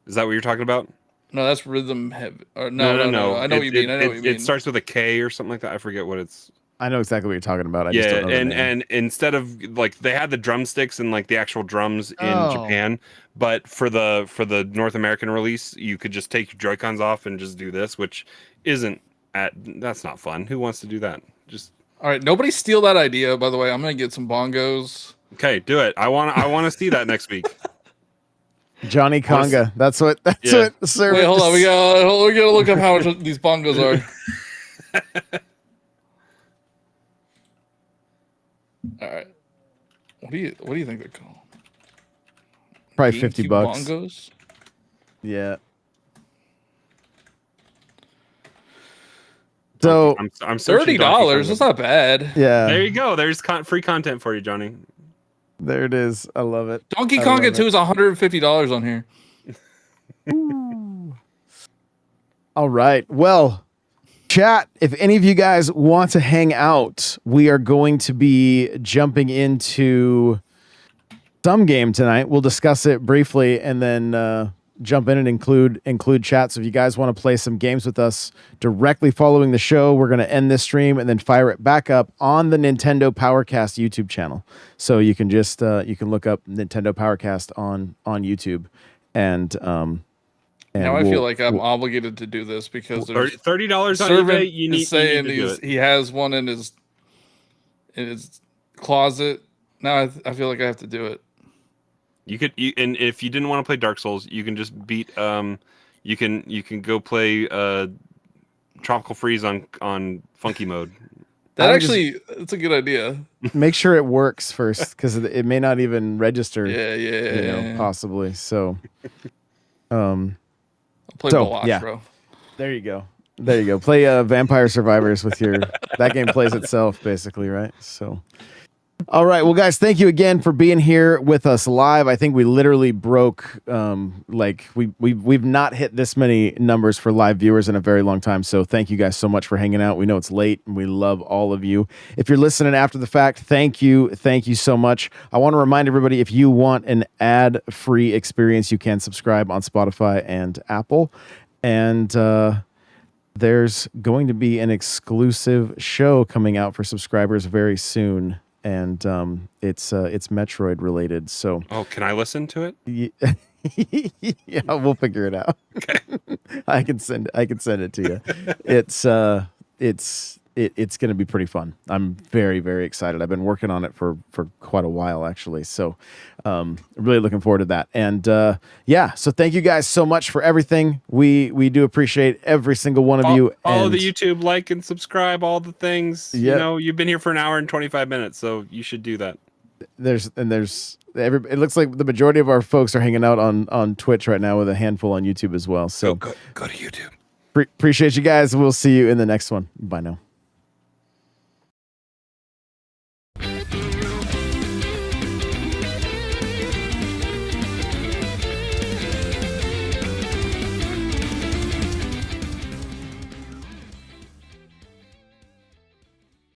Is that what you're talking about? No, that's Rhythm Heavy. No. I know what you mean. It starts with a K or something like that. I forget what it's. I know exactly what you're talking about. I just don't know and instead of like they had the drumsticks and like the actual drums in Japan, but for the North American release, you could just take your Joy-Cons off and just do this, which that's not fun. Who wants to do that? Just all right. Nobody steal that idea. By the way, I'm gonna get some bongos. Okay, do it. I want to see that next week. Johnny Konga. That's what. Sir. Wait, hold on. We gotta look up how much these bongos are. All right. What do you think they're called? Probably $50. Bongos. Yeah. So I'm $30. That's not bad. Yeah. There you go. There's free content for you, Johnny. There it is. I love it. Donkey Konga 2 is $150 on here. All right. Well, chat, if any of you guys want to hang out, we are going to be jumping into some game tonight. We'll discuss it briefly and then jump in and include chat. So if you guys want to play some games with us directly following the show, we're going to end this stream and then fire it back up on the Nintendo Powercast YouTube channel. So you can just you can look up Nintendo Powercast on YouTube, and now I feel like I'm obligated to do this because there's $30 on Servant eBay. You need saying to do it. he has one in his closet. Now I feel like I have to do it. You could, and if you didn't want to play Dark Souls, you can just beat. You can go play Tropical Freeze on Funky Mode. It's a good idea. Make sure it works first, because it may not even register. Yeah. Possibly. So, I'll play Block, yeah. bro. There you go. Play Vampire Survivors with your. That game plays itself, basically, right? So. All right, well, guys, thank you again for being here with us live. I think we literally broke, we've not hit this many numbers for live viewers in a very long time. So thank you guys so much for hanging out. We know it's late, and we love all of you. If you're listening after the fact, thank you so much. I want to remind everybody, if you want an ad-free experience, you can subscribe on Spotify and Apple, and there's going to be an exclusive show coming out for subscribers very soon. And it's Metroid related. So can I listen to it? Yeah, we'll figure it out. Okay. I can send it to you. It's going to be pretty fun. I'm very, very excited. I've been working on it for quite a while, actually. So really looking forward to that. And so thank you guys so much for everything. We do appreciate every single one of you. Follow the YouTube, like and subscribe, all the things. Yeah. You know, you've been here for an hour and 25 minutes, so you should do that. It looks like the majority of our folks are hanging out on Twitch right now, with a handful on YouTube as well. So go to YouTube. Appreciate you guys. We'll see you in the next one. Bye now.